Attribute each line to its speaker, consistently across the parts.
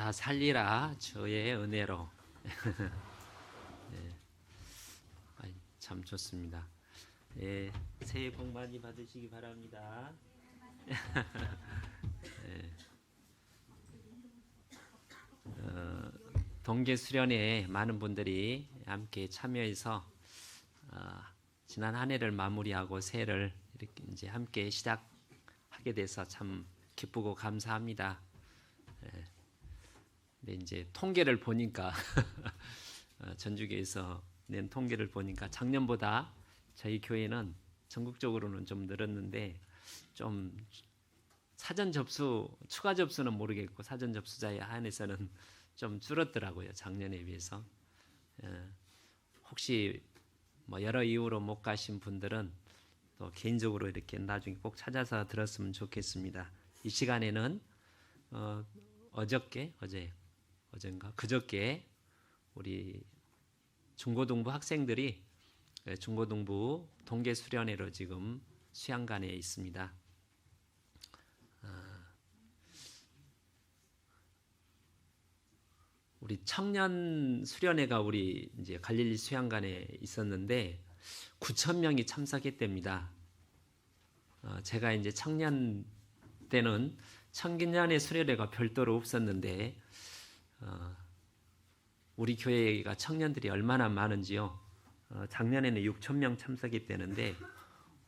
Speaker 1: 다 살리라 주의 은혜로. 네, 참 좋습니다. 예, 새해 복 많이 받으시기 바랍니다. 예, 동계 수련회에 많은 분들이 함께 참여해서 지난 한 해를 마무리하고 새해를 이렇게 이제 함께 시작하게 돼서 참 기쁘고 감사합니다. 근데 이제 통계를 보니까 전주교에서 낸 통계를 보니까 작년보다 저희 교회는 전국적으로는 좀 늘었는데 좀 사전 접수, 추가 접수는 모르겠고 사전 접수자에 한해서는 좀 줄었더라고요. 작년에 비해서. 혹시 뭐 여러 이유로 못 가신 분들은 또 개인적으로 이렇게 나중에 꼭 찾아서 들었으면 좋겠습니다. 이 시간에는 어젠가 그저께 우리 중고등부 학생들이 중고등부 동계 수련회로 지금 수양관에 있습니다. 우리 청년 수련회가 우리 이제 갈릴리 수양관에 있었는데 9천 명이 참석했답니다. 제가 이제 청년 때는 청년의 수련회가 별도로 없었는데 우리 교회가 청년들이 얼마나 많은지요. 작년에는 6천 명 참석했다는데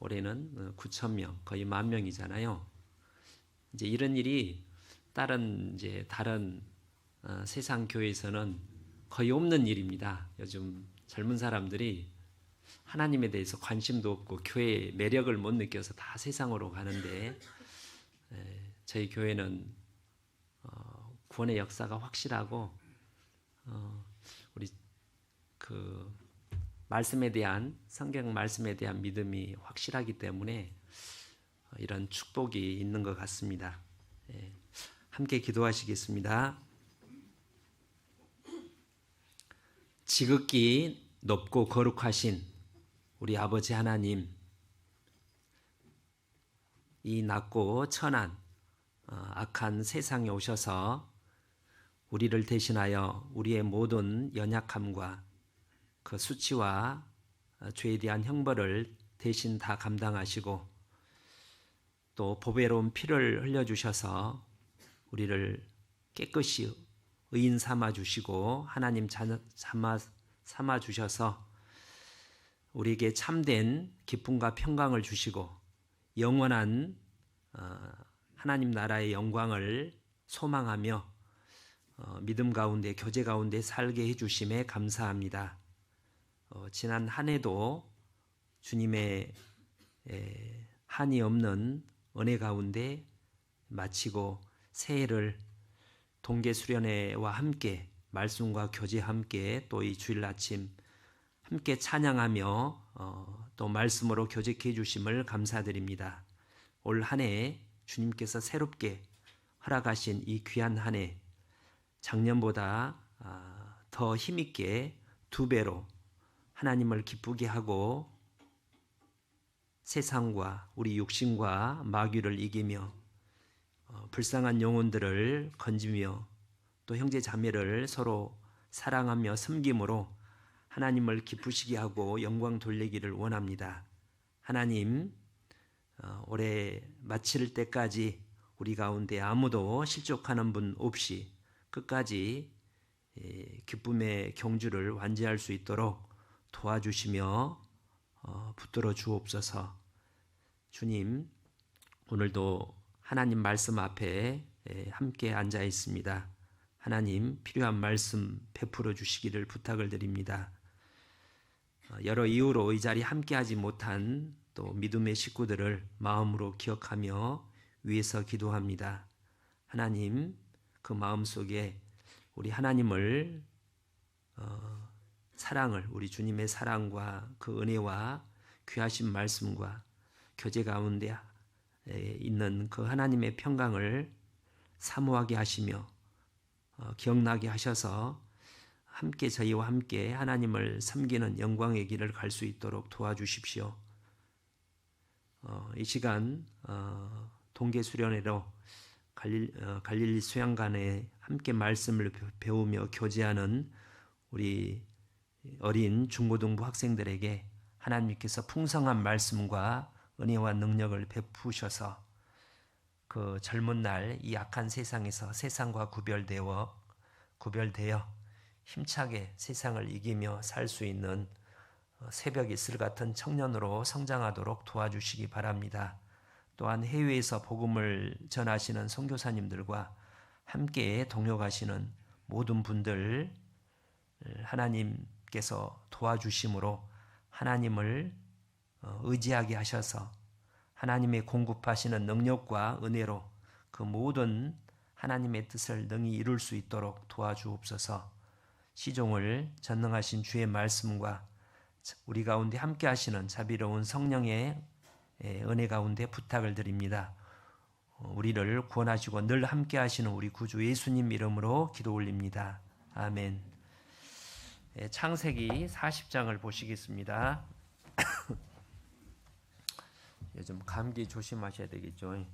Speaker 1: 올해는 9천 명, 거의 10,000명이잖아요. 이제 이런 일이 다른 세상 교회에서는 거의 없는 일입니다. 요즘 젊은 사람들이 하나님에 대해서 관심도 없고 교회의 매력을 못 느껴서 다 세상으로 가는데 저희 교회는 구원의 역사가 확실하고 우리 그 말씀에 대한 성경 말씀에 대한 믿음이 확실하기 때문에 이런 축복이 있는 것 같습니다. 함께 기도하시겠습니다. 지극히 높고 거룩하신 우리 아버지 하나님, 이 낮고 천한 악한 세상에 오셔서 우리를 대신하여 우리의 모든 연약함과 그 수치와 죄에 대한 형벌을 대신 다 감당하시고 또 보배로운 피를 흘려주셔서 우리를 깨끗이 의인 삼아 주시고 하나님 삼아 주셔서 우리에게 참된 기쁨과 평강을 주시고 영원한 하나님 나라의 영광을 소망하며 믿음 가운데 교제 가운데 살게 해주심에 감사합니다. 지난 한 해도 주님의 한이 없는 은혜 가운데 마치고 새해를 동계 수련회와 함께 말씀과 교제 함께 또 이 주일 아침 함께 찬양하며 또 말씀으로 교제해 주심을 감사드립니다. 올 한 해 주님께서 새롭게 허락하신 이 귀한 한 해 작년보다 더 힘있게 2배로 하나님을 기쁘게 하고 세상과 우리 육신과 마귀를 이기며 불쌍한 영혼들을 건지며 또 형제 자매를 서로 사랑하며 섬김으로 하나님을 기쁘시게 하고 영광 돌리기를 원합니다. 하나님, 올해 마칠 때까지 우리 가운데 아무도 실족하는 분 없이 끝까지 기쁨의 경주를 완주할 수 있도록 도와주시며 붙들어 주옵소서. 주님, 오늘도 하나님 말씀 앞에 함께 앉아 있습니다. 하나님, 필요한 말씀 베풀어 주시기를 부탁을 드립니다. 여러 이유로 이 자리에 함께하지 못한 또 믿음의 식구들을 마음으로 기억하며 위에서 기도합니다. 하나님, 그 마음속에 우리 하나님을 사랑을 우리 주님의 사랑과 그 은혜와 귀하신 말씀과 교제 가운데 있는 그 하나님의 평강을 사모하게 하시며 기억나게 하셔서 함께 저희와 함께 하나님을 섬기는 영광의 길을 갈 수 있도록 도와주십시오. 이 시간 동계 수련회로 갈릴리 수양관에 함께 말씀을 배우며 교제하는 우리 어린 중고등부 학생들에게 하나님께서 풍성한 말씀과 은혜와 능력을 베푸셔서 그 젊은 날 이 악한 세상에서 세상과 구별되어 힘차게 세상을 이기며 살 수 있는 새벽 이슬 같은 청년으로 성장하도록 도와주시기 바랍니다. 또한 해외에서 복음을 전하시는 선교사님들과 함께 동역하시는 모든 분들 하나님께서 도와주심으로 하나님을 의지하게 하셔서 하나님의 공급하시는 능력과 은혜로 그 모든 하나님의 뜻을 능히 이룰 수 있도록 도와주옵소서. 시종을 전능하신 주의 말씀과 우리 가운데 함께 하시는 자비로운 성령의 은혜 가운데 부탁을 드립니다. 우리를 구원하시고 늘 함께 하시는 우리 구주 예수님 이름으로 기도 올립니다. 아멘. 창세기 40장을 보시겠습니다. 요즘 감기 조심하셔야 되겠죠.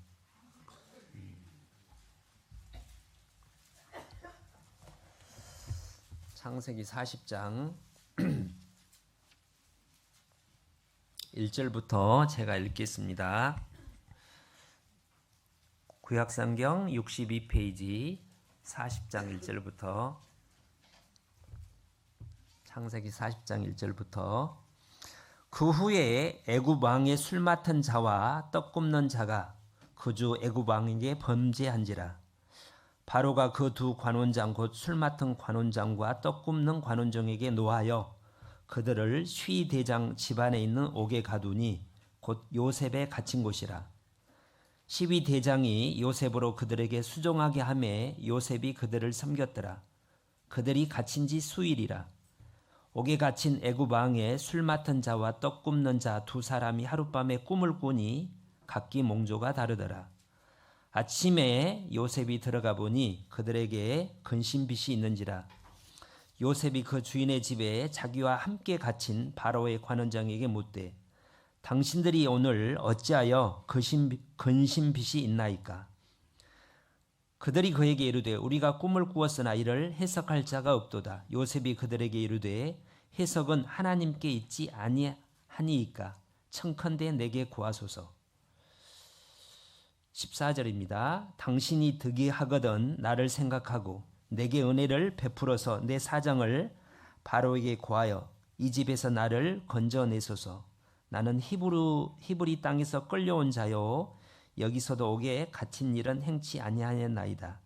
Speaker 1: 창세기 40장 1절부터 제가 읽겠습니다. 구약성경 62페이지 40장 1절부터 창세기 40장 1절부터 그 후에 애굽 왕의 술 맡은 자와 떡 굽는 자가 그 주 애굽 왕에게 범죄한지라. 바로가 그 두 관원장 곧 술 맡은 관원장과 떡 굽는 관원장에게 노하여 그들을 시위대장 집안에 있는 옥에 가두니 곧 요셉에 갇힌 곳이라. 시위대장이 요셉으로 그들에게 수종하게 하매 요셉이 그들을 섬겼더라. 그들이 갇힌 지 수일이라. 옥에 갇힌 애굽 왕의 술 맡은 자와 떡 굽는 자 두 사람이 하룻밤에 꿈을 꾸니 각기 몽조가 다르더라. 아침에 요셉이 들어가 보니 그들에게 근심빛이 있는지라. 요셉이 그 주인의 집에 자기와 함께 갇힌 바로의 관원장에게 묻되 당신들이 오늘 어찌하여 근심빛이 있나이까? 그들이 그에게 이르되 우리가 꿈을 꾸었으나 이를 해석할 자가 없도다. 요셉이 그들에게 이르되 해석은 하나님께 있지 아니하니이까 청컨대 내게 구하소서. 14절입니다. 당신이 득이하거든 나를 생각하고 내게 은혜를 베풀어서 내 사정을 바로에게 고하여 이 집에서 나를 건져내소서. 나는 히브리 땅에서 끌려온 자요 여기서도 옥에 갇힌 일은 행치 아니하였나이다.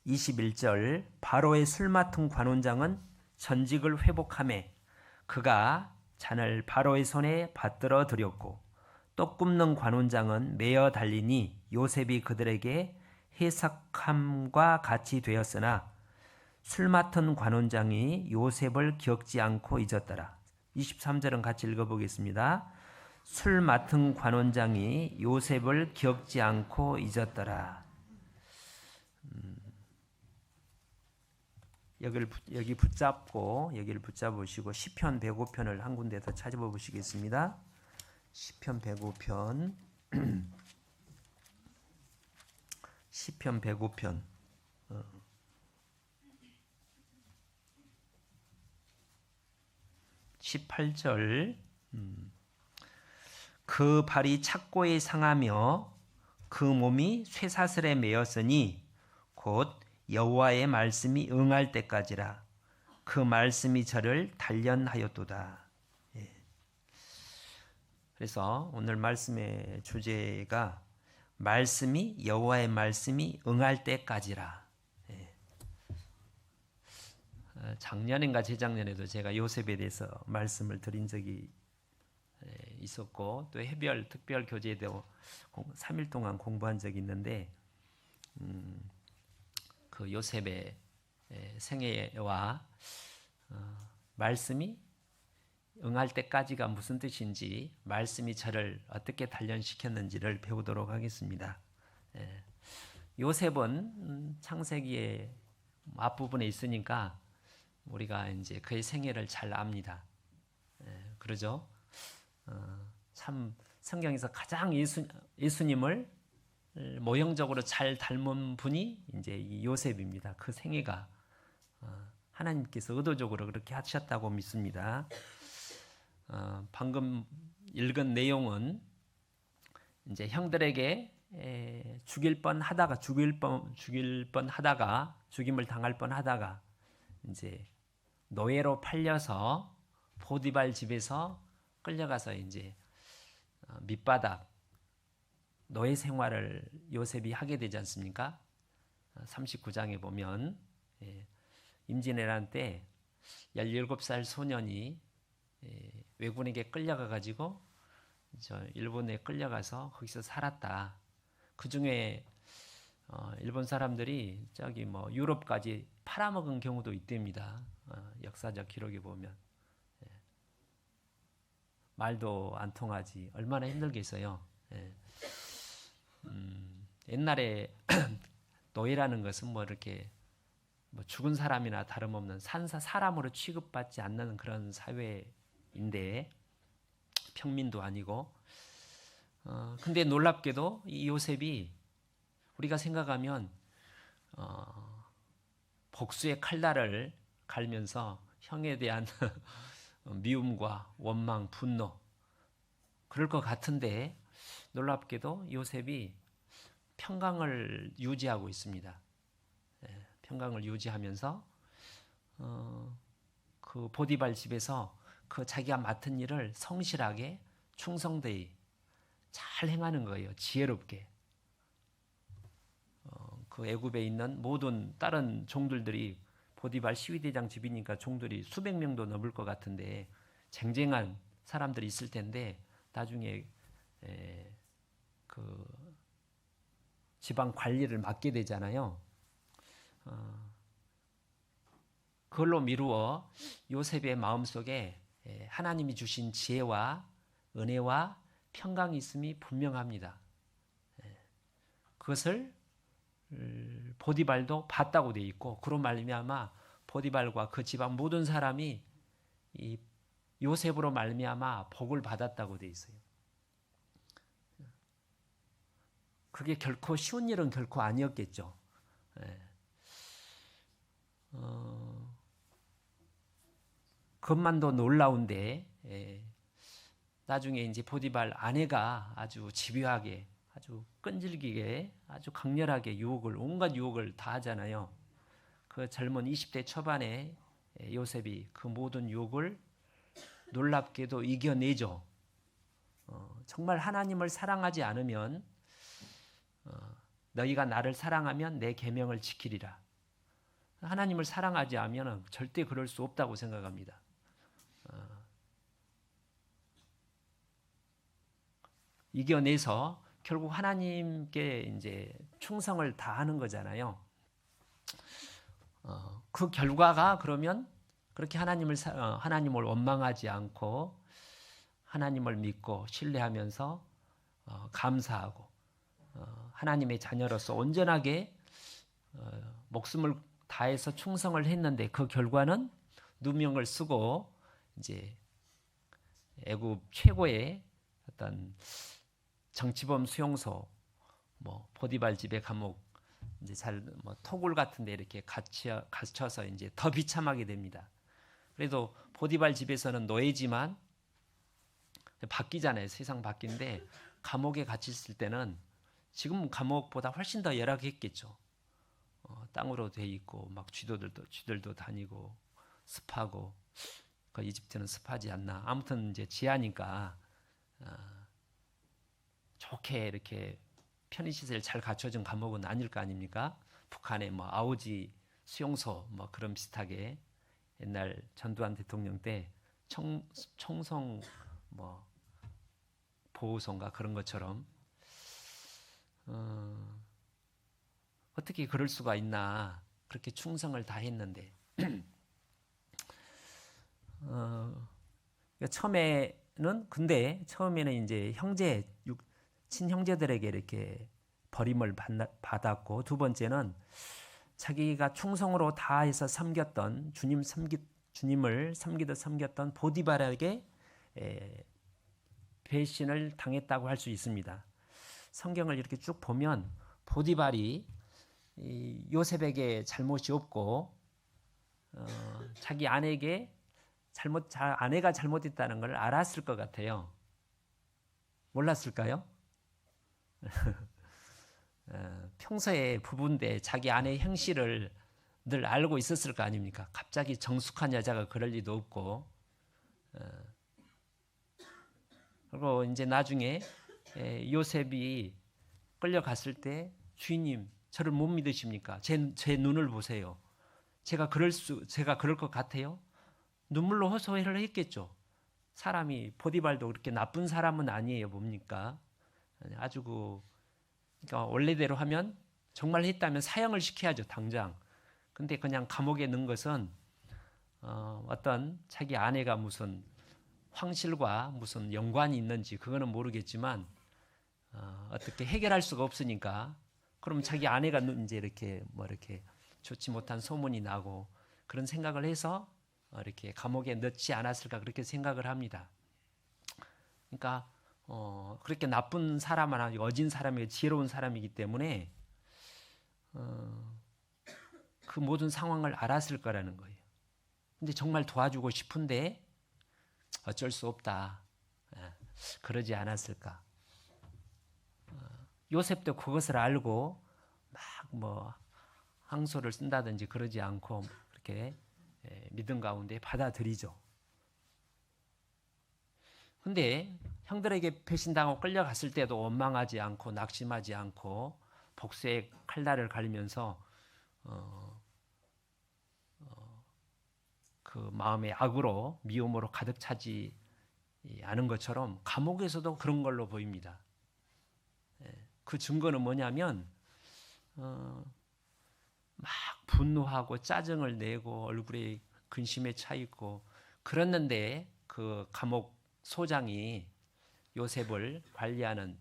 Speaker 1: 21절 바로의 술 맡은 관원장은 전직을 회복하매 그가 잔을 바로의 손에 받들어 드렸고 떡 굽는 관원장은 매어 달리니 요셉이 그들에게 해석함과 같이 되었으나 술 맡은 관원장이 요셉을 기억지 않고 잊었더라. 23절은 같이 읽어보겠습니다. 술 맡은 관원장이 요셉을 기억지 않고 잊었더라. 여기 붙잡고 여기를 붙잡으시고 시편 105편을 한 군데 더 찾아봐 보시겠습니다. 시편 105편 시편 105편 18절 그 발이 착고에 상하며 그 몸이 쇠사슬에 매였으니 곧 여호와의 말씀이 응할 때까지라. 그 말씀이 저를 단련하였도다. 예. 그래서 오늘 말씀의 주제가 말씀이 여호와의 말씀이 응할 때까지라. 예. 작년인가 재작년에도 제가 요셉에 대해서 말씀을 드린 적이 있었고 또 해별 특별 교재에도 3일 동안 공부한 적이 있는데 그 요셉의 생애와 말씀이 응할 때까지가 무슨 뜻인지 말씀이 저를 어떻게 단련시켰는지를 배우도록 하겠습니다. 요셉은 창세기의 앞부분에 있으니까 우리가 이제 그의 생애를 잘 압니다. 그러죠? 참 성경에서 가장 예수님을 모형적으로 잘 닮은 분이 이제 이 요셉입니다. 그 생애가 하나님께서 의도적으로 그렇게 하셨다고 믿습니다. 방금 읽은 내용은 이제 형들에게 죽일 뻔하다가 죽임을 당할 뻔하다가 이제 노예로 팔려서 보디발 집에서 끌려가서 이제 밑바닥 노예 생활을 요셉이 하게 되지 않습니까? 39장에 보면 임진왜란 때 17살 소년이 왜군에게 끌려가 가지고 일본에 끌려가서 거기서 살았다. 그 중에 일본 사람들이 저기 뭐 유럽까지 팔아먹은 경우도 있답니다. 역사적 기록에 보면 말도 안 통하지 얼마나 힘들겠어요. 옛날에 노예라는 것은 뭐 이렇게 뭐 죽은 사람이나 다름없는 사람으로 취급받지 않는 그런 사회인데 평민도 아니고 근데 놀랍게도 이 요셉이 우리가 생각하면 복수의 칼날을 갈면서 형에 대한 미움과 원망, 분노 그럴 것 같은데 놀랍게도 요셉이 평강을 유지하고 있습니다. 평강을 유지하면서 그 보디발 집에서 그 자기가 맡은 일을 성실하게 충성되이 잘 행하는 거예요. 지혜롭게. 그 애굽에 있는 모든 다른 종들들이 보디발 시위대장 집이니까 종들이 수백 명도 넘을 것 같은데 쟁쟁한 사람들이 있을 텐데 나중에 그 지방 관리를 맡게 되잖아요. 그걸로 미루어 요셉의 마음속에 하나님이 주신 지혜와 은혜와 평강이 있음이 분명합니다. 그것을 보디발도 봤다고 되어 있고 그로 말미암아 보디발과 그 집안 모든 사람이 이 요셉으로 말미암아 복을 받았다고 되어 있어요. 그게 결코 쉬운 일은 결코 아니었겠죠. 그것만도 놀라운데 나중에 이제 보디발 아내가 아주 집요하게 아주 끈질기게 아주 강렬하게 온갖 유혹을 다 하잖아요. 그 젊은 20대 초반에 요셉이 그 모든 유혹을 놀랍게도 이겨내죠. 정말 하나님을 사랑하지 않으면 너희가 나를 사랑하면 내 계명을 지키리라. 하나님을 사랑하지 않으면 절대 그럴 수 없다고 생각합니다. 이겨내서 결국 하나님께 이제 충성을 다하는 거잖아요. 그 결과가 그러면 그렇게 하나님을 원망하지 않고 하나님을 믿고 신뢰하면서 감사하고 하나님의 자녀로서 온전하게 목숨을 다해서 충성을 했는데 그 결과는 누명을 쓰고 이제 애굽 최고의 어떤 정치범 수용소, 뭐 보디발 집에 감옥 이제 토굴 같은데 이렇게 갇혀서 이제 더 비참하게 됩니다. 그래도 보디발 집에서는 노예지만 바뀌잖아요. 세상 바뀐데 감옥에 갇혔을 때는 지금 감옥보다 훨씬 더 열악했겠죠. 땅으로 돼 있고 막 쥐들도 다니고 습하고 그 이집트는 습하지 않나. 아무튼 이제 지하니까 좋게 이렇게 편의시설 잘 갖춰진 감옥은 아닐 거 아닙니까? 북한의 뭐 아오지 수용소 뭐 그런 비슷하게 옛날 전두환 대통령 때 총성 뭐 보호소인가 그런 것처럼 어떻게 그럴 수가 있나. 그렇게 충성을 다했는데 처음에는 이제 친형제들에게 이렇게 버림을 받았고 두 번째는 자기가 충성으로 다해서 섬겼던 주님을 섬기듯 섬겼던 보디발에게 배신을 당했다고 할 수 있습니다. 성경을 이렇게 쭉 보면 보디발이 이 요셉에게 잘못이 없고 자기 아내에게 아내가 잘못했다는 걸 알았을 것 같아요. 몰랐을까요? 평소에 부부인데 자기 아내의 행실을 늘 알고 있었을 거 아닙니까? 갑자기 정숙한 여자가 그럴 리도 없고, 그리고 이제 나중에 요셉이 끌려갔을 때 주인님 저를 못 믿으십니까? 제 눈을 보세요. 제가 그럴 것 같아요? 눈물로 호소를 했겠죠. 사람이 보디발도 그렇게 나쁜 사람은 아니에요. 뭡니까? 아주 그러니까 원래대로 하면 정말 했다면 사형을 시켜야죠. 당장. 근데 그냥 감옥에 넣은 것은 어떤 자기 아내가 무슨 황실과 무슨 연관이 있는지 그거는 모르겠지만 어떻게 해결할 수가 없으니까 그럼 자기 아내가 이제 이렇게 이렇게 좋지 못한 소문이 나고 그런 생각을 해서 이렇게 감옥에 넣지 않았을까 그렇게 생각을 합니다. 그러니까 그렇게 나쁜 사람은 아니고 어진 사람이고 지혜로운 사람이기 때문에 그 모든 상황을 알았을 거라는 거예요. 근데 정말 도와주고 싶은데 어쩔 수 없다. 그러지 않았을까. 요셉도 그것을 알고 막 항소를 쓴다든지 그러지 않고 그렇게 믿음 가운데 받아들이죠. 근데 형들에게 배신당하고 끌려갔을 때도 원망하지 않고 낙심하지 않고 복수의 칼날을 갈면서 그 마음의 악으로 미움으로 가득 차지 않은 것처럼 감옥에서도 그런 걸로 보입니다. 그 증거는 뭐냐면 막 분노하고 짜증을 내고 얼굴에 근심에 차 있고 그랬는데 그 감옥 소장이 요셉을 관리하는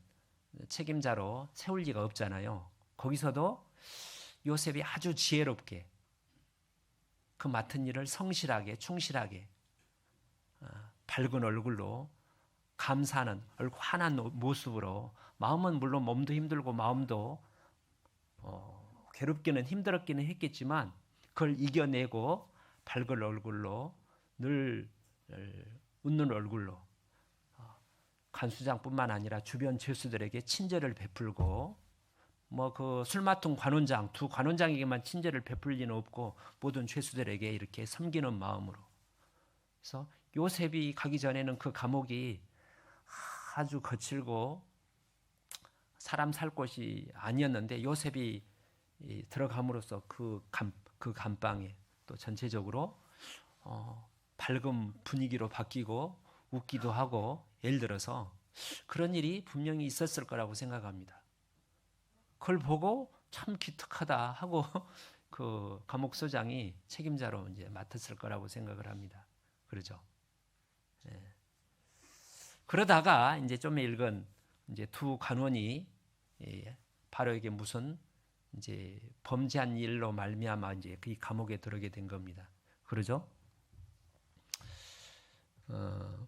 Speaker 1: 책임자로 세울 리가 없잖아요. 거기서도 요셉이 아주 지혜롭게 그 맡은 일을 성실하게 충실하게 밝은 얼굴로 감사하는 얼굴 환한 모습으로 마음은 물론 몸도 힘들고 마음도 괴롭기는 힘들었기는 했겠지만 그걸 이겨내고 밝은 얼굴로 늘 웃는 얼굴로 간수장뿐만 아니라 주변 죄수들에게 친절을 베풀고 그 술 맡은 관원장 두 관원장에게만 친절을 베풀 리는 없고 모든 죄수들에게 이렇게 섬기는 마음으로. 그래서 요셉이 가기 전에는 그 감옥이 아주 거칠고 사람 살 곳이 아니었는데 요셉이 들어감으로써 그 감방에 또 전체적으로 밝은 분위기로 바뀌고 웃기도 하고 예를 들어서 그런 일이 분명히 있었을 거라고 생각합니다. 그걸 보고 참 기특하다 하고 그 감옥소장이 책임자로 이제 맡았을 거라고 생각을 합니다. 그러죠. 그러다가 이제 좀 읽은 이제 두 간원이 바로에게 무슨 이제 범죄한 일로 말미암아 이제 그 감옥에 들어오게 된 겁니다. 그러죠?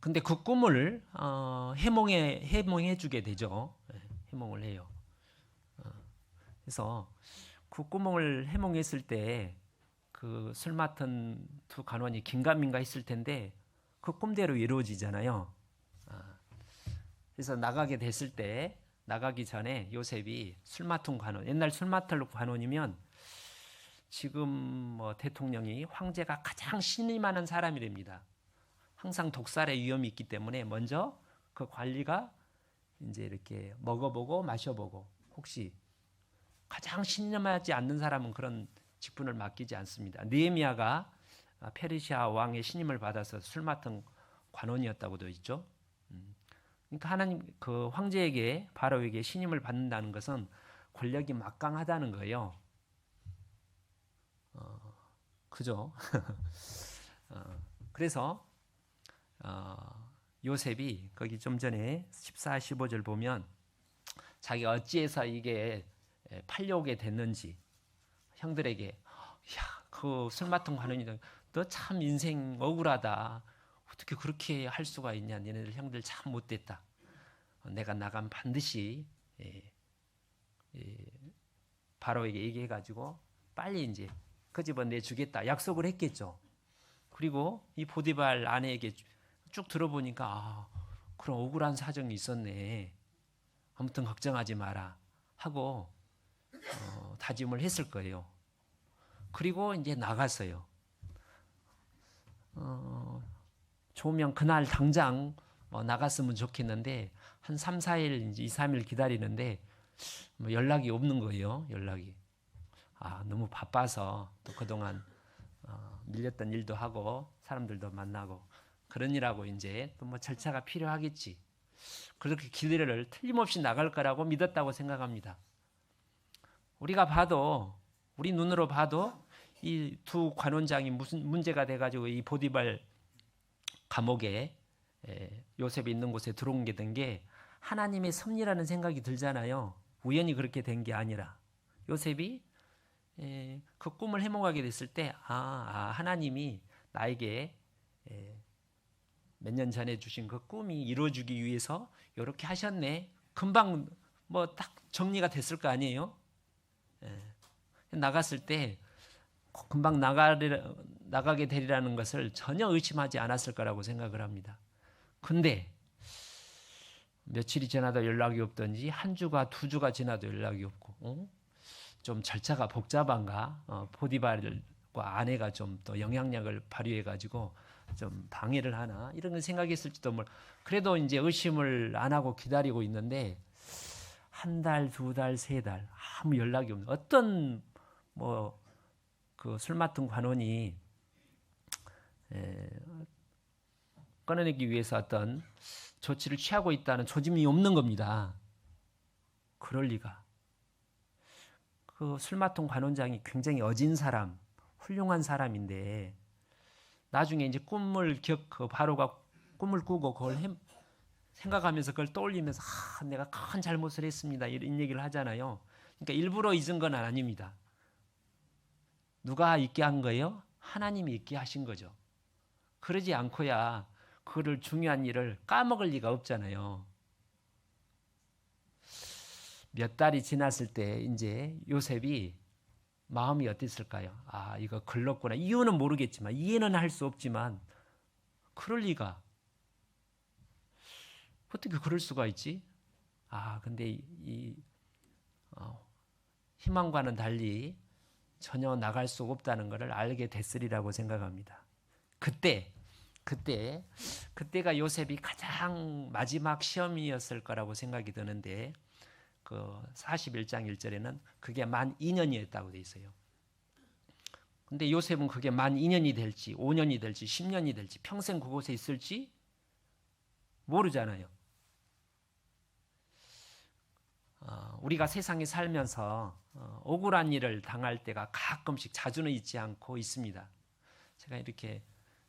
Speaker 1: 근데 그 꿈을 해몽해 주게 되죠. 해몽을 해요. 그래서 그 꿈을 해몽했을 때 그 술 맡은 두 간원이 긴가민가 했을 텐데 그 꿈대로 이루어지잖아요. 그래서 나가게 됐을 때 나가기 전에 요셉이 술 맡은 관원, 옛날 술 맡을 관원이면 지금 대통령이 황제가 가장 신임하는 사람이랍니다. 항상 독살의 위험이 있기 때문에 먼저 그 관리가 이제 이렇게 먹어보고 마셔보고 혹시 가장 신임하지 않는 사람은 그런 직분을 맡기지 않습니다. 느헤미야가 페르시아 왕의 신임을 받아서 술 맡은 관원이었다고 되어 있죠. 그러니까 하나님 그 황제에게 바로에게 신임을 받는다는 것은 권력이 막강하다는 거예요. 그죠? 그래서 요셉이 거기 좀 전에 14, 15절 보면 자기가 어찌해서 이게 팔려오게 됐는지 형들에게 그 술 맡은 관원이 너 참 인생 억울하다. 어떻게 그렇게 할 수가 있냐. 너네들 형들 참 못됐다. 내가 나가면 반드시 바로에게 얘기해가지고 빨리 이제 그 집은 내주겠다 약속을 했겠죠. 그리고 이 보디발 아내에게 쭉 들어보니까 그런 억울한 사정이 있었네. 아무튼 걱정하지 마라 하고 다짐을 했을 거예요. 그리고 이제 나갔어요. 좋으면 그날 당장 나갔으면 좋겠는데 한 3, 4일, 이제 2, 3일 기다리는데 연락이 없는 거예요. 연락이. 너무 바빠서 또 그동안 밀렸던 일도 하고 사람들도 만나고 그러니라고 이제 또 뭐 절차가 필요하겠지. 그렇게 길을 틀림없이 나갈 거라고 믿었다고 생각합니다. 우리가 봐도 우리 눈으로 봐도 이 두 관원장이 무슨 문제가 돼가지고 이 보디발 감옥에 요셉이 있는 곳에 들어오게 된 게 하나님의 섭리라는 생각이 들잖아요. 우연히 그렇게 된 게 아니라 요셉이 그 꿈을 해몽하게 됐을 때 하나님이 나에게 몇 년 전에 주신 그 꿈이 이루어지기 위해서 이렇게 하셨네. 금방 뭐 딱 정리가 됐을 거 아니에요. 나갔을 때 금방 나가게 되리라는 것을 전혀 의심하지 않았을 거라고 생각을 합니다. 근데 며칠이 지나도 연락이 없던지 한 주가 두 주가 지나도 연락이 없고 좀 절차가 복잡한가? 보디발과 아내가 좀 더 영향력을 발휘해 가지고 좀 방해를 하나 이런 걸 생각했을지도 몰라. 그래도 이제 의심을 안 하고 기다리고 있는데 한 달, 두 달, 세 달 아무 연락이 없는 어떤 그 술 맡은 관원이 끊어내기 위해서 어떤 조치를 취하고 있다는 조짐이 없는 겁니다. 그럴 리가. 그 술 맡은 관원장이 굉장히 어진 사람, 훌륭한 사람인데 나중에 이제 바로가 꿈을 꾸고 그걸 생각하면서 그걸 떠올리면서 내가 큰 잘못을 했습니다. 이런 얘기를 하잖아요. 그러니까 일부러 잊은 건 아닙니다. 누가 잊게 한 거예요? 하나님이 잊게 하신 거죠. 그러지 않고야 그거를 중요한 일을 까먹을 리가 없잖아요. 몇 달이 지났을 때 이제 요셉이 마음이 어땠을까요? 이거 글렀구나. 이유는 모르겠지만 이해는 할 수 없지만 그럴 리가. 어떻게 그럴 수가 있지? 근데 희망과는 달리 전혀 나갈 수 없다는 것을 알게 됐으리라고 생각합니다. 그때가 요셉이 가장 마지막 시험이었을 거라고 생각이 드는데 그 41장 1절에는 그게 만 2년이었다고 돼 있어요. 근데 요셉은 그게 만 2년이 될지 5년이 될지 10년이 될지 평생 그곳에 있을지 모르잖아요. 우리가 세상에 살면서 억울한 일을 당할 때가 가끔씩 자주는 있지 않고 있습니다. 제가 이렇게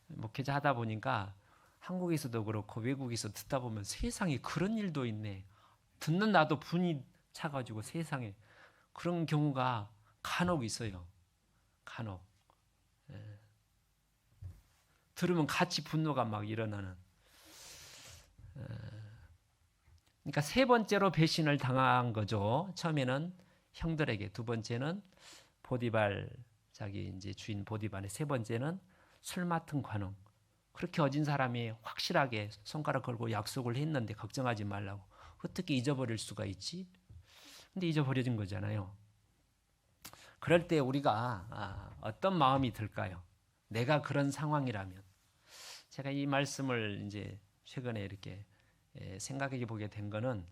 Speaker 1: 목회자 하다 보니까 한국에서도 그렇고 외국에서 듣다 보면 세상에 그런 일도 있네. 듣는 나도 분이 차가지고 세상에 그런 경우가 간혹 있어요. 간혹. 들으면 같이 분노가 막 일어나는. 그러니까 세 번째로 배신을 당한 거죠. 처음에는 형들에게, 두 번째는 보디발 자기 이제 주인 보디발의, 세 번째는 술 맡은 관원. 그렇게 어진 사람이 확실하게 손가락 걸고 약속을 했는데 걱정하지 말라고. 어떻게 잊어버릴 수가 있지? 근데 잊어버려진 거잖아요. 그럴 때 우리가 어떤 마음이 들까요? 내가 그런 상황이라면. 제가 이 말씀을 이제 최근에 이렇게 생각해 보게 된 거는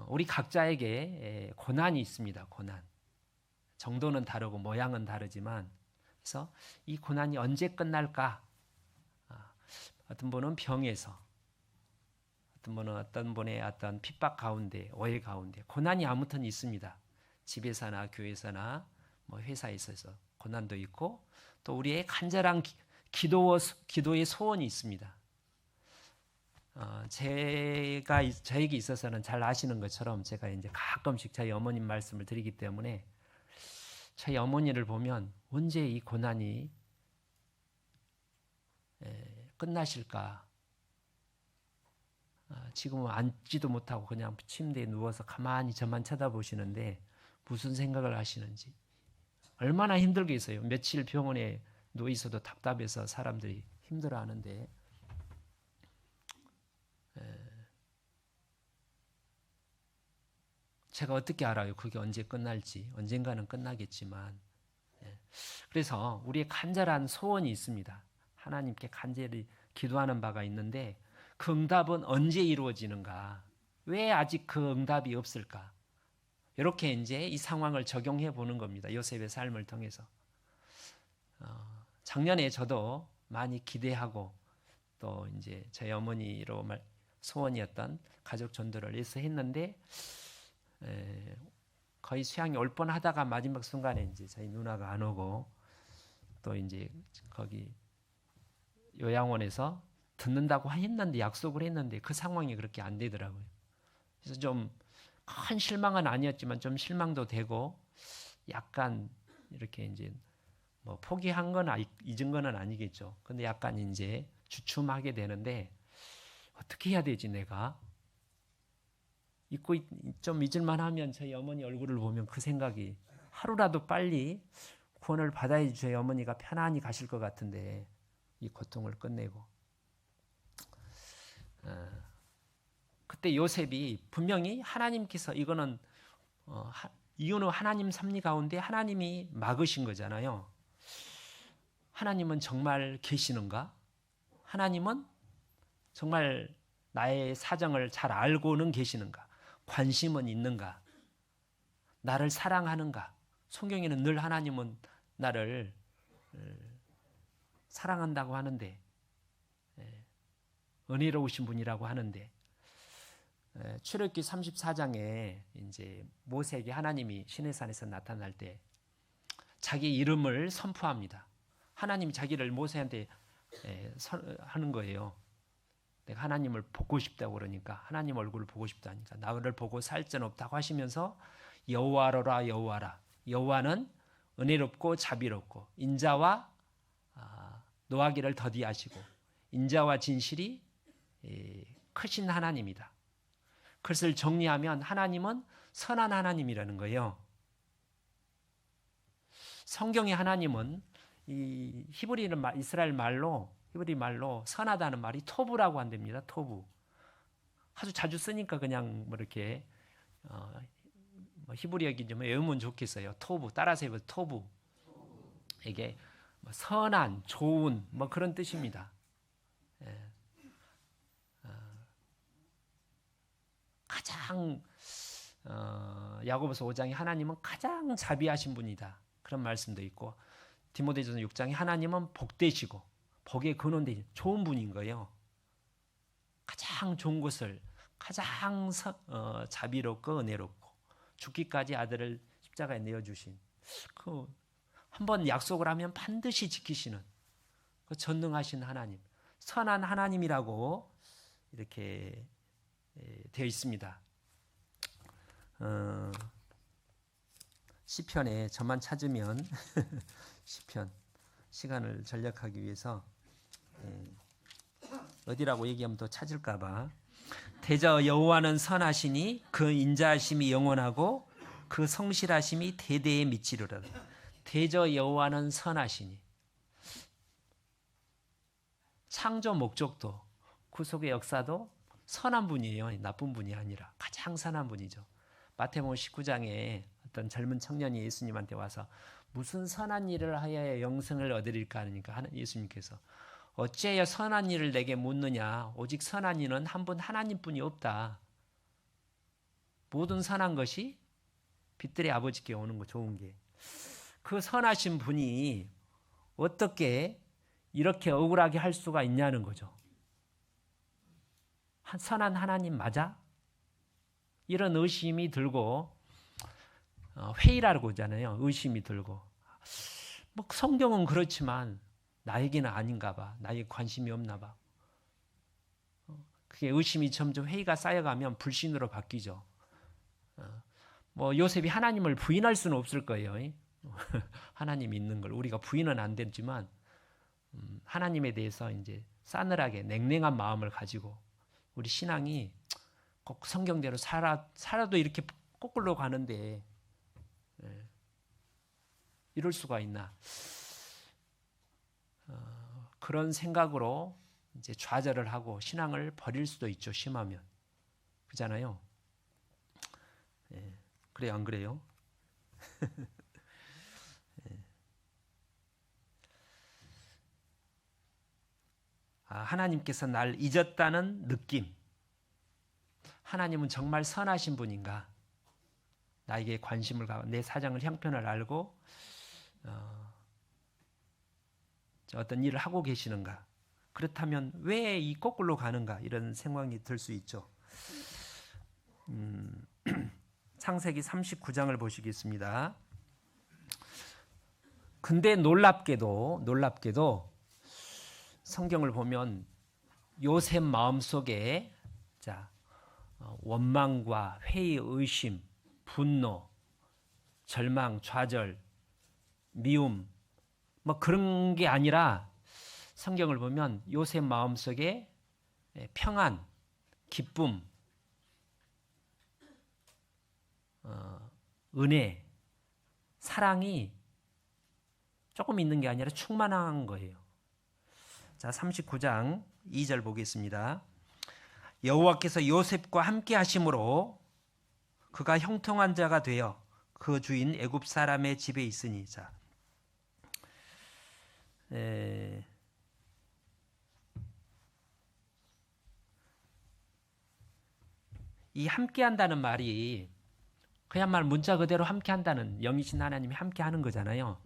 Speaker 1: 우리 각자에게 고난이 있습니다. 고난. 정도는 다르고 모양은 다르지만 그래서 이 고난이 언제 끝날까? 어떤 분은 병에서, 어떤 분은 어떤 분의 어떤 핍박 가운데, 오해 가운데 고난이 아무튼 있습니다. 집에서나 교회에서나 뭐 회사에 있어서 고난도 있고 또 우리의 간절한 기도의 소원이 있습니다. 저에게 있어서는 잘 아시는 것처럼 제가 이제 가끔씩 저희 어머님 말씀을 드리기 때문에 저희 어머니를 보면 언제 이 고난이 끝나실까 지금은 앉지도 못하고 그냥 침대에 누워서 가만히 저만 쳐다보시는데 무슨 생각을 하시는지 얼마나 힘들겠어요. 며칠 병원에 누워 있어도 답답해서 사람들이 힘들어하는데 제가 어떻게 알아요? 그게 언제 끝날지. 언젠가는 끝나겠지만 그래서 우리의 간절한 소원이 있습니다. 하나님께 간절히 기도하는 바가 있는데 그 응답은 언제 이루어지는가? 왜 아직 그 응답이 없을까? 이렇게 이제 이 상황을 적용해 보는 겁니다. 요셉의 삶을 통해서. 작년에 저도 많이 기대하고 또 이제 저희 어머니로 소원이었던 가족 전도를 위해서 했는데 거의 수양이 올 뻔하다가 마지막 순간에 이제 저희 누나가 안 오고 또 이제 거기 요양원에서 듣는다고 했는데 약속을 했는데 그 상황이 그렇게 안 되더라고요. 그래서 좀 큰 실망은 아니었지만 좀 실망도 되고 약간 이렇게 이제 뭐 포기한 건 잊은 거는 아니겠죠. 근데 약간 이제 주춤하게 되는데 어떻게 해야 되지 내가? 좀 잊을만 하면 저희 어머니 얼굴을 보면 그 생각이 하루라도 빨리 구원을 받아야지 저희 어머니가 편안히 가실 것 같은데 이 고통을 끝내고 그때 요셉이 분명히 하나님께서 이거는 이유는 하나님 섭리 가운데 하나님이 막으신 거잖아요. 하나님은 정말 계시는가? 하나님은 정말 나의 사정을 잘 알고는 계시는가? 관심은 있는가? 나를 사랑하는가? 성경에는 늘 하나님은 나를 사랑한다고 하는데 은혜로우신 분이라고 하는데 출애굽기 34장에 이제 모세에게 하나님이 시내산에서 나타날 때 자기 이름을 선포합니다. 하나님이 자기를 모세한테 하는 거예요. 내가 하나님을 보고 싶다고 그러니까 하나님 얼굴을 보고 싶다니까 나를 보고 살 전 없다고 하시면서 여호와로라 여호와라 여호와는 은혜롭고 자비롭고 인자와 노하기를 더디하시고 인자와 진실이 크신 하나님이다. 그것을 정리하면 하나님은 선한 하나님이라는 거예요. 성경의 하나님은 이 이스라엘 말로 히브리 말로 선하다는 말이 토부라고 한답니다. 토부. 아주 자주 쓰니까 그냥 뭐 이렇게 히브리어기 좀 외우면 좋겠어요. 토부 따라서 해보세요. 토부. 이게 뭐 선한, 좋은 뭐 그런 뜻입니다. 가장 야고보서 5장에 하나님은 가장 자비하신 분이다. 그런 말씀도 있고 디모데전서 6장에 하나님은 복되시고 복의 근원되신 좋은 분인 거예요. 가장 좋은 것을 가장 자비롭고 은혜롭고 죽기까지 아들을 십자가에 내어주신 그 한번 약속을 하면 반드시 지키시는 그 전능하신 하나님 선한 하나님이라고 이렇게 되어 있습니다. 시편에 저만 찾으면 시편 시간을 전략하기 위해서 어디라고 얘기하면 또 찾을까봐 대저 여호와는 선하시니 그 인자하심이 영원하고 그 성실하심이 대대에 미치리로다. 대저 여호와는 선하시니 창조 목적도 구속의 역사도 선한 분이에요. 나쁜 분이 아니라 가장 선한 분이죠. 마태복음 19장에 어떤 젊은 청년이 예수님한테 와서 무슨 선한 일을 하여야 영생을 얻으릴까 하니까 예수님께서 어찌하여 선한 일을 내게 묻느냐 오직 선한 이는 한 분 하나님뿐이 없다. 모든 선한 것이 빛들의 아버지께 오는 거 좋은 게 그 선하신 분이 어떻게 이렇게 억울하게 할 수가 있냐는 거죠. 선한 하나님 맞아? 이런 의심이 들고 회의라고 하잖아요. 의심이 들고 뭐 성경은 그렇지만 나에게는 아닌가 봐. 나에게 관심이 없나 봐. 그게 의심이 점점 회의가 쌓여가면 불신으로 바뀌죠. 뭐 요셉이 하나님을 부인할 수는 없을 거예요. 하나님이 있는 걸 우리가 부인은 안 되지만 하나님에 대해서 이제 싸늘하게 냉랭한 마음을 가지고 우리 신앙이 꼭 성경대로 살아도 이렇게 거꾸로 가는데 이럴 수가 있나? 그런 생각으로 이제 좌절을 하고 신앙을 버릴 수도 있죠. 심하면. 그잖아요. 그래요, 안 그래요? 하나님께서 날 잊었다는 느낌. 하나님은 정말 선하신 분인가? 나에게 관심을 가고 내 사정을 형편을 알고 어떤 일을 하고 계시는가? 그렇다면 왜 이 거꾸로 가는가? 이런 생각이 들 수 있죠. 창세기 39장을 보시겠습니다. 근데 놀랍게도 성경을 보면 요셉 마음속에 원망과 회의, 의심, 분노, 절망, 좌절, 미움 뭐 그런 게 아니라 성경을 보면 요셉 마음속에 평안, 기쁨, 은혜, 사랑이 조금 있는 게 아니라 충만한 거예요. 자, 39장 2절 보겠습니다. 여호와께서 요셉과 함께 하심으로 그가 형통한 자가 되어 그 주인 애굽 사람의 집에 있으니. 자, 이 함께 한다는 말이 그야말로 문자 그대로 함께 한다는, 영이신 하나님이 함께 하는 거잖아요.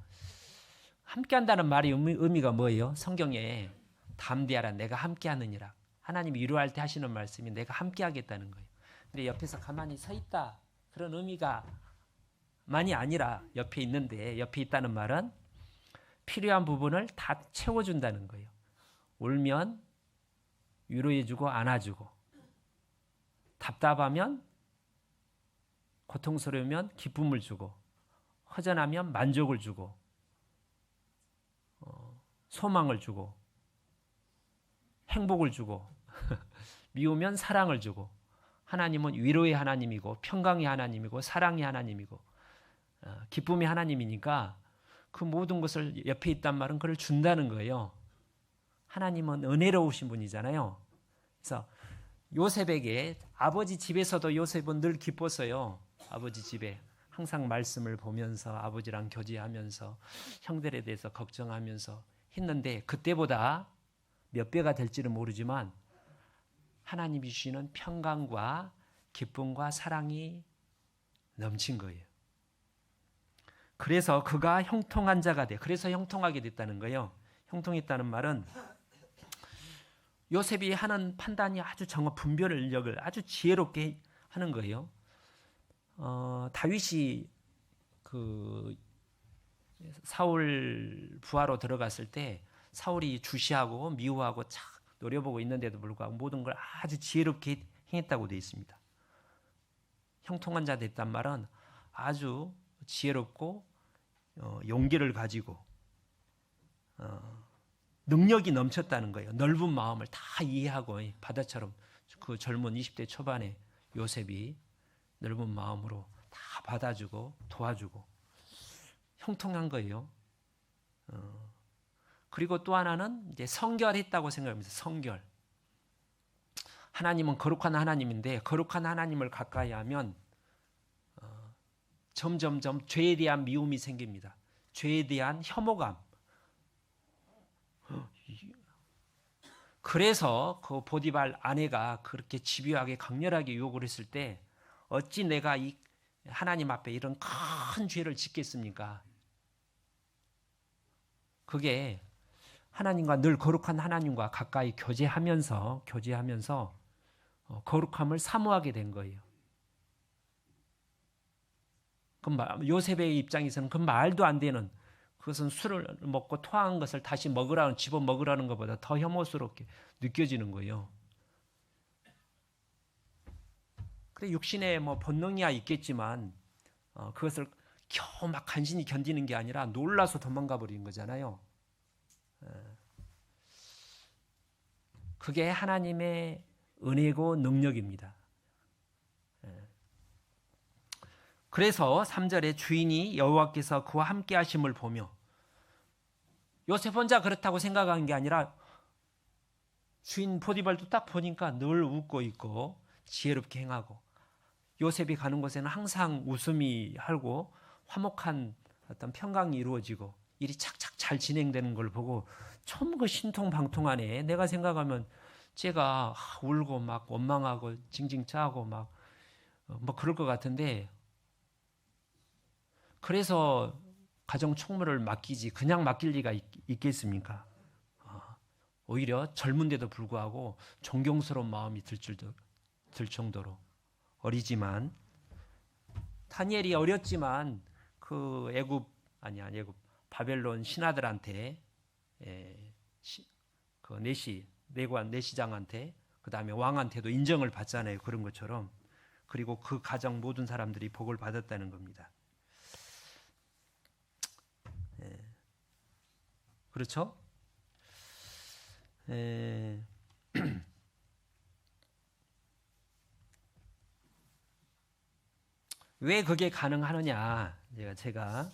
Speaker 1: 함께 한다는 말이 의미가 뭐예요? 성경에 담대하라 내가 함께 하느니라. 하나님이 위로할 때 하시는 말씀이 내가 함께 하겠다는 거예요. 근데 옆에서 가만히 서 있다, 그런 의미가 만이 아니라 옆에 있는데, 옆에 있다는 말은 필요한 부분을 다 채워준다는 거예요. 울면 위로해주고 안아주고, 답답하면, 고통스러우면 기쁨을 주고, 허전하면 만족을 주고, 소망을 주고, 행복을 주고, 미우면 사랑을 주고. 하나님은 위로의 하나님이고 평강의 하나님이고 사랑의 하나님이고 기쁨의 하나님이니까 그 모든 것을, 옆에 있단 말은 그걸 준다는 거예요. 하나님은 은혜로우신 분이잖아요. 그래서 요셉에게, 아버지 집에서도 요셉은 늘 기뻤어요. 아버지 집에 항상 말씀을 보면서 아버지랑 교제하면서 형들에 대해서 걱정하면서 했는데, 그때보다 몇 배가 될지는 모르지만 하나님이 주시는 평강과 기쁨과 사랑이 넘친 거예요. 그래서 그가 형통한 자가 돼. 그래서 형통하게 됐다는 거예요. 형통했다는 말은 요셉이 하는 판단이 아주 분별력을 아주 지혜롭게 하는 거예요. 다윗이 그 사울 부하로 들어갔을 때 사울이 주시하고 미워하고 착 노려보고 있는데도 불구하고 모든 걸 아주 지혜롭게 행했다고 되어 있습니다. 형통한 자 됐단 말은 아주 지혜롭고 용기를 가지고 능력이 넘쳤다는 거예요. 넓은 마음을 다 이해하고, 바다처럼 그 젊은 20대 초반에 요셉이 넓은 마음으로 다 받아주고 도와주고 형통한 거예요. 그리고 또 하나는 이제 성결했다고 생각합니다. 성결. 하나님은 거룩한 하나님인데 거룩한 하나님을 가까이 하면 점점점 죄에 대한 미움이 생깁니다. 죄에 대한 혐오감. 그래서 그 보디발 아내가 그렇게 집요하게 강렬하게 유혹을 했을 때 어찌 내가 이 하나님 앞에 이런 큰 죄를 짓겠습니까? 그게 하나님과, 늘 거룩한 하나님과 가까이 교제하면서 거룩함을 사모하게 된 거예요. 요셉의 입장에서는 그 말도 안 되는, 그것은 술을 먹고 토한 것을 다시 집어 먹으라는 것보다 더 혐오스럽게 느껴지는 거예요. 그래, 육신에 본능이야 있겠지만 그것을 겨우 막 간신히 견디는 게 아니라 놀라서 도망가 버리는 거잖아요. 그게 하나님의 은혜고 능력입니다. 그래서 3절에 주인이 여호와께서 그와 함께 하심을 보며, 요셉 혼자 그렇다고 생각한 게 아니라 주인 포디발도 딱 보니까 늘 웃고 있고 지혜롭게 행하고, 요셉이 가는 곳에는 항상 웃음이 하고 화목한 어떤 평강이 이루어지고 일이 착착 잘 진행되는 걸 보고 참 그 신통방통하네. 내가 생각하면 제가 울고 막 원망하고 징징 짜고 막 뭐 그럴 것 같은데, 그래서 가정 총무를 맡기지 그냥 맡길 리가 있겠습니까? 오히려 젊은데도 불구하고 존경스러운 마음이 들 정도로 어리지만, 다니엘이 어렸지만 그 애굽 바벨론 신하들한테, 그 내시장한테, 그 다음에 왕한테도 인정을 받잖아요. 그런 것처럼. 그리고 그 가정 모든 사람들이 복을 받았다는 겁니다. 그렇죠? 왜 그게 가능하느냐? 제가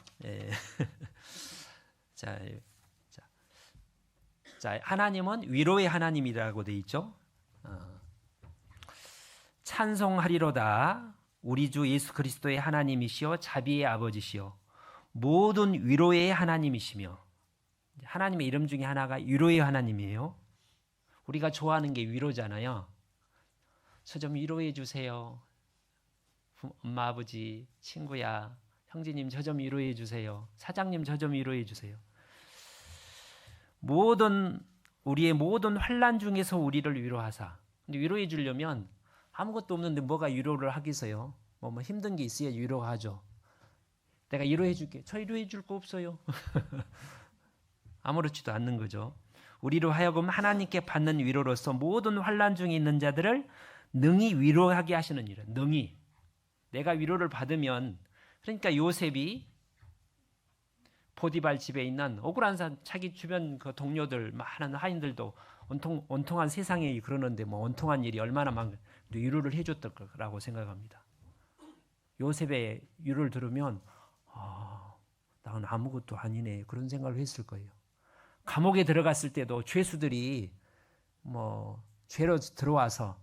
Speaker 1: 자, 하나님은 위로의 하나님이라고 돼 있죠. 찬송하리로다. 우리 주 예수 그리스도의 하나님이시요 자비의 아버지시요 모든 위로의 하나님이시며. 하나님의 이름 중에 하나가 위로의 하나님이에요. 우리가 좋아하는 게 위로잖아요. 저 좀 위로해 주세요. 엄마, 아버지, 친구야, 형제님 저 좀 위로해 주세요. 사장님 저 좀 위로해 주세요. 우리의 모든 환난 중에서 우리를 위로하사. 근데 위로해 주려면 아무것도 없는데 뭐가 위로를 하겠어요? 뭐 힘든 게 있어야 위로하죠. 내가 위로해 줄게. 저 위로해 줄 거 없어요. 아무렇지도 않는 거죠. 우리로 하여금 하나님께 받는 위로로서 모든 환난 중에 있는 자들을 능히 위로하게 하시는 일은, 능히. 내가 위로를 받으면, 그러니까 요셉이 포디발 집에 있는 억울한 자기 주변 그 동료들, 많은 하인들도 온통한 세상에 그러는데 뭐 온통한 일이 얼마나 많은 위로를 해줬을 거라고 생각합니다. 요셉의 위로를 들으면 나는 아무것도 아니네, 그런 생각을 했을 거예요. 감옥에 들어갔을 때도 죄수들이 뭐 죄로 들어와서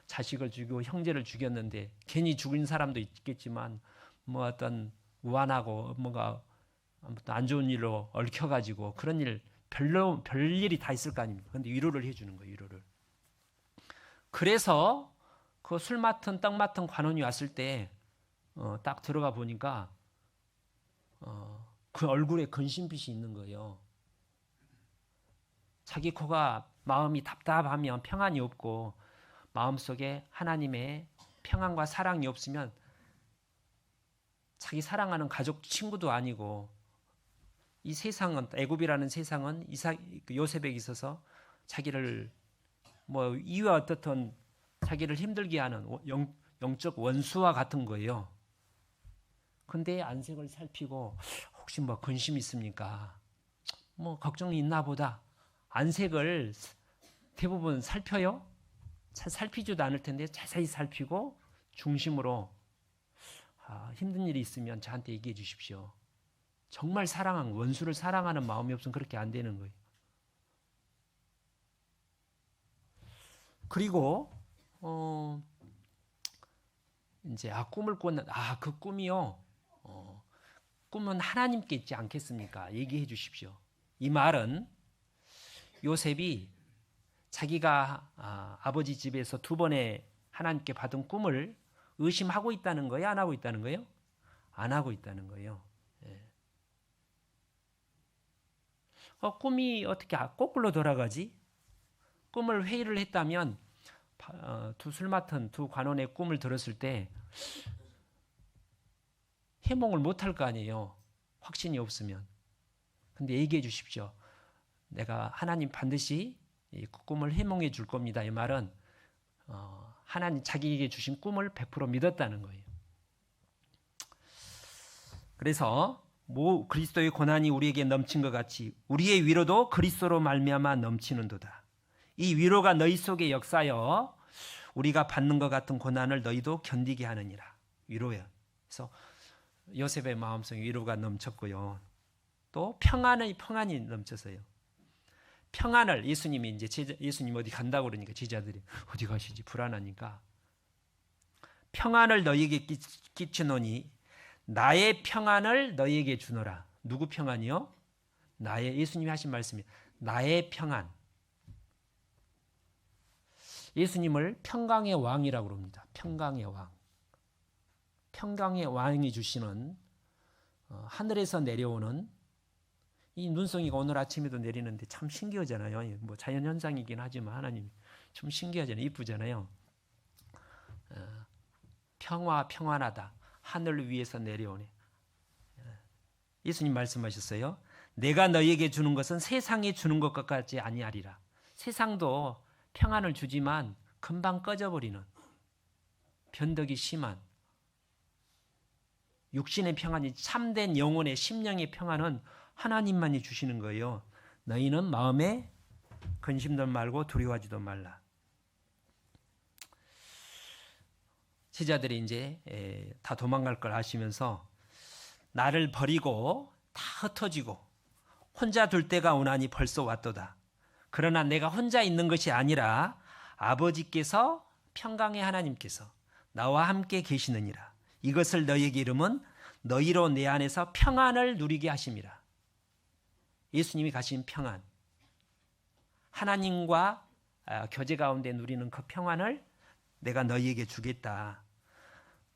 Speaker 1: 자식을 죽이고 형제를 죽였는데, 괜히 죽인 사람도 있겠지만 뭐 어떤 우환하고 뭔가 아무튼 안 좋은 일로 얽혀가지고 그런 일, 별일이 다 있을 거 아닙니까? 근데 위로를 해주는 거예요, 위로를. 그래서 그 술 맡은 떡 맡은 관원이 왔을 때 딱 들어가 보니까 그 얼굴에 근심빛이 있는 거예요. 자기 코가 마음이 답답하면 평안이 없고, 마음속에 하나님의 평안과 사랑이 없으면 자기 사랑하는 가족 친구도 아니고, 이 세상은, 애굽이라는 세상은 요셉에게 있어서 자기를 뭐 이와 어떻든 자기를 힘들게 하는 영적 원수와 같은 거예요. 근데 안색을 살피고 혹시 뭐 근심 있습니까? 뭐 걱정이 있나 보다. 안색을 대부분 살펴요. 살피지도 않을 텐데 자세히 살피고 중심으로 힘든 일이 있으면 저한테 얘기해 주십시오. 정말 원수를 사랑하는 마음이 없으면 그렇게 안 되는 거예요. 그리고 이제 꿈을 꿨는 그 꿈이요. 꿈은 하나님께 있지 않겠습니까? 얘기해 주십시오. 이 말은 요셉이 자기가 아버지 집에서 2번의 하나님께 받은 꿈을 의심하고 있다는 거예요? 안 하고 있다는 거예요? 안 하고 있다는 거예요. 꿈이 어떻게 거꾸로 돌아가지? 꿈을 회의를 했다면 술 맡은 2 관원의 꿈을 들었을 때 해몽을 못할 거 아니에요. 확신이 없으면. 근데 얘기해 주십시오. 내가 하나님 반드시 이 꿈을 해몽해 줄 겁니다. 이 말은 하나님 자기에게 주신 꿈을 100% 믿었다는 거예요. 그래서 그리스도의 고난이 우리에게 넘친 것 같이 우리의 위로도 그리스도로 말미암아 넘치는도다. 이 위로가 너희 속에 역사여 우리가 받는 것 같은 고난을 너희도 견디게 하느니라. 위로야. 그래서 요셉의 마음속에 위로가 넘쳤고요. 또 평안이 넘쳤어요. 평안을 예수님이 이제 예수님 어디 간다고 그러니까 제자들이 어디 가시지 불안하니까 평안을 너희에게 끼치노니 나의 평안을 너희에게 주노라. 누구 평안이요? 나의 예수님이 하신 말씀이 나의 평안. 예수님을 평강의 왕이라고 합니다. 평강의 왕. 평강의 왕이 주시는 하늘에서 내려오는 이 눈송이가 오늘 아침에도 내리는데 참 신기하잖아요. 뭐 자연현상이긴 하지만 하나님 좀 신기하잖아요. 이쁘잖아요. 평안하다. 하늘 위에서 내려오네. 예수님 말씀하셨어요. 내가 너희에게 주는 것은 세상이 주는 것과 같지 아니하리라. 세상도 평안을 주지만 금방 꺼져버리는 변덕이 심한 육신의 평안이 참된 영혼의 심령의 평안은 하나님만이 주시는 거예요. 너희는 마음에 근심도 말고 두려워하지도 말라. 제자들이 이제 다 도망갈 걸 아시면서 나를 버리고 다 흩어지고 혼자 둘 때가 오나니 벌써 왔도다. 그러나 내가 혼자 있는 것이 아니라 아버지께서 평강의 하나님께서 나와 함께 계시느니라. 이것을 너희에게 이름은 너희로 내 안에서 평안을 누리게 하심이라. 예수님이 가신 평안, 하나님과 교제 가운데 누리는 그 평안을 내가 너희에게 주겠다.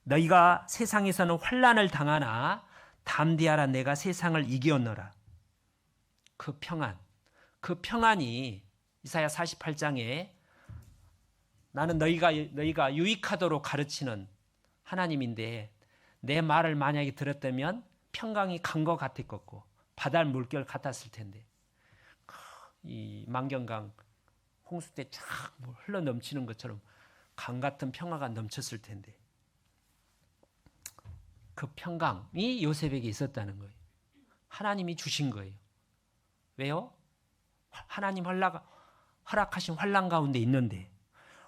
Speaker 1: 너희가 세상에서는 환난을 당하나 담대하라. 내가 세상을 이기었노라. 그 평안이 이사야 48장에 나는 너희가 유익하도록 가르치는 하나님인데 내 말을 만약에 들었다면 평강이 간 것 같았겠고 바다 물결 같았을 텐데 이 만경강 홍수 때 쫙 흘러 넘치는 것처럼 강 같은 평화가 넘쳤을 텐데 그 평강이 요셉에게 있었다는 거예요. 하나님이 주신 거예요. 왜요? 하나님 허락하신 환난 가운데 있는데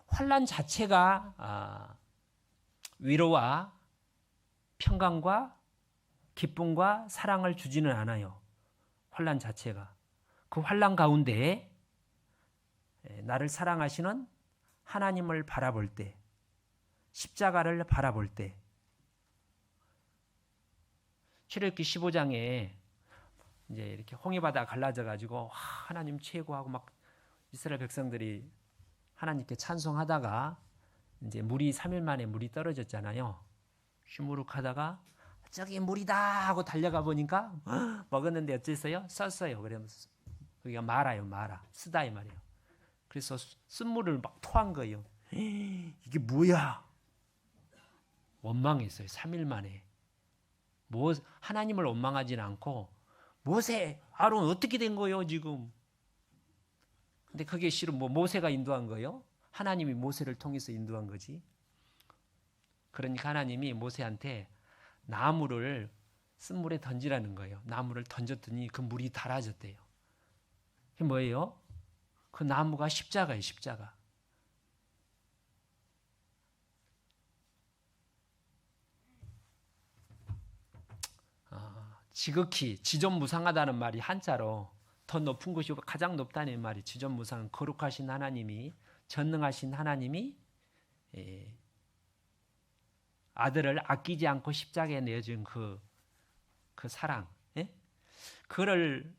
Speaker 1: 환난 자체가 위로와 평강과 기쁨과 사랑을 주지는 않아요. 환난 자체가. 그 환난 가운데 나를 사랑하시는 하나님을 바라볼 때, 십자가를 바라볼 때, 출애굽기 15장에 이제 이렇게 홍해바다 갈라져 가지고 하나님 최고하고 막 이스라엘 백성들이 하나님께 찬송하다가 이제 3일 만에 물이 떨어졌잖아요. 휘무룩하다가 저기 물이다 하고 달려가 보니까 먹었는데 어땠어요? 썼어요. 그러면서 여기가 마라 쓰다 이 말이에요. 그래서 쓴물을 막 토한 거예요. 이게 뭐야? 원망했어요. 3일 만에. 하나님을 원망하지는 않고 모세, 아론 어떻게 된 거예요 지금? 근데 그게 실은 모세가 인도한 거예요? 하나님이 모세를 통해서 인도한 거지. 그러니까 하나님이 모세한테 나무를 쓴물에 던지라는 거예요. 나무를 던졌더니 그 물이 달아졌대요. 그게 뭐예요? 그 나무가 십자가예요. 십자가. 지극히 지존무상하다는 말이 한자로 더 높은 곳이 가장 높다는 말이 지존무상, 거룩하신 하나님이, 전능하신 하나님이 아들을 아끼지 않고 십자가에 내어준 그 사랑, 그를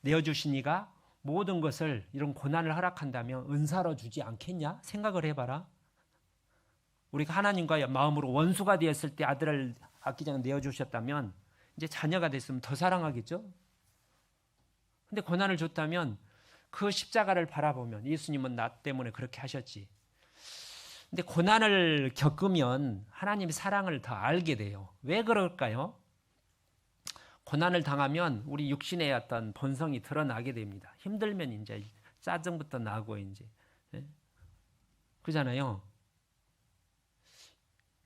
Speaker 1: 내어주시니가 모든 것을 이런 고난을 허락한다면 은사로 주지 않겠냐? 생각을 해봐라. 우리가 하나님과 마음으로 원수가 되었을 때 아들을 아끼지 않고 내어주셨다면 이제 자녀가 됐으면 더 사랑하겠죠? 근데 고난을 줬다면 그 십자가를 바라보면 예수님은 나 때문에 그렇게 하셨지. 근데 고난을 겪으면 하나님의 사랑을 더 알게 돼요. 왜 그럴까요? 고난을 당하면 우리 육신의 어떤 본성이 드러나게 됩니다. 힘들면 이제 짜증부터 나고 이제 그러잖아요.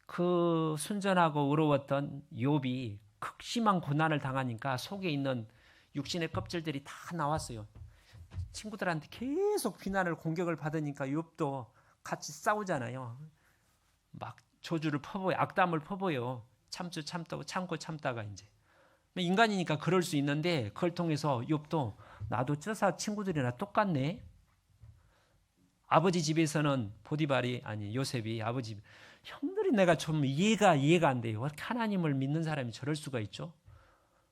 Speaker 1: 그 순전하고 의로웠던 욥이 극심한 고난을 당하니까 속에 있는 육신의 껍질들이 다 나왔어요. 친구들한테 계속 비난을 공격을 받으니까 욥도 같이 싸우잖아요. 막 저주를 퍼부어요. 악담을 퍼부어요. 참고 참다가 이제 인간이니까 그럴 수 있는데 그걸 통해서 욥도 나도 저 친구들이나 똑같네. 아버지 집에서는 요셉이 아버지 형들이 내가 좀 이해가 안 돼요. 어떻게 하나님을 믿는 사람이 저럴 수가 있죠?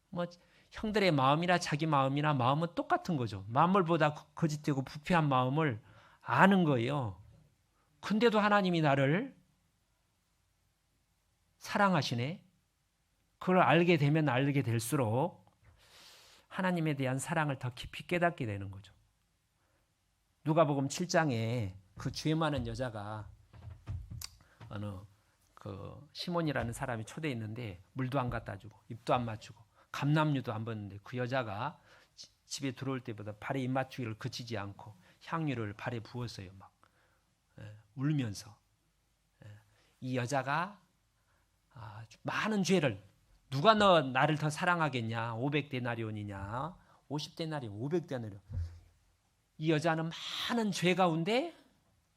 Speaker 1: 뭐 형들의 마음이나 자기 마음이나 마음은 똑같은 거죠. 만물보다 거짓되고 부패한 마음을 아는 거예요. 근데도 하나님이 나를 사랑하시네. 그걸 알게 되면 알게 될수록 하나님에 대한 사랑을 더 깊이 깨닫게 되는 거죠. 누가복음 7장에 그 죄 많은 여자가 어느 그 시몬이라는 사람이 초대했는데 물도 안 갖다 주고 입도 안 맞추고 감람유도 안 벗는데 그 여자가 집에 들어올 때보다 발에 입 맞추기를 그치지 않고 향유를 발에 부었어요. 막 울면서. 이 여자가 많은 죄를 누가 나를 더 사랑하겠냐? 500데나리온이냐? 50데나리온, 500데나리온. 이 여자는 많은 죄 가운데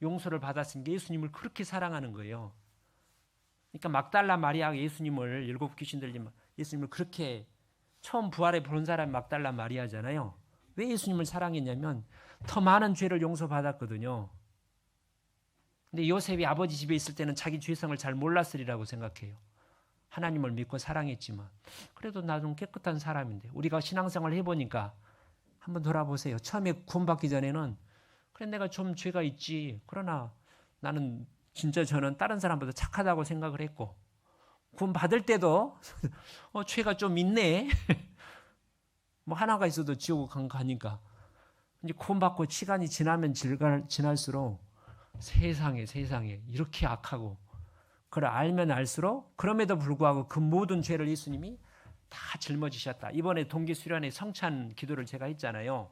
Speaker 1: 용서를 받았으니까 예수님을 그렇게 사랑하는 거예요. 그러니까 막달라 마리아가 예수님을 일곱 귀신 들린 예수님을 그렇게 처음 부활해 본 사람이 막달라 마리아잖아요. 왜 예수님을 사랑했냐면 더 많은 죄를 용서받았거든요. 근데 요셉이 아버지 집에 있을 때는 자기 죄성을 잘 몰랐으리라고 생각해요. 하나님을 믿고 사랑했지만 그래도 나 좀 깨끗한 사람인데 우리가 신앙생활을 해보니까 한번 돌아보세요. 처음에 구원받기 전에는 그래 내가 좀 죄가 있지. 그러나 나는 진짜 저는 다른 사람보다 착하다고 생각을 했고 구원받을 때도 죄가 좀 있네. 뭐 하나가 있어도 지옥 가니까 이제 구원받고 시간이 지나면 지날수록 세상에 이렇게 악하고 그걸 알면 알수록 그럼에도 불구하고 그 모든 죄를 예수님이 다 짊어지셨다. 이번에 동기 수련회 성찬 기도를 제가 했잖아요.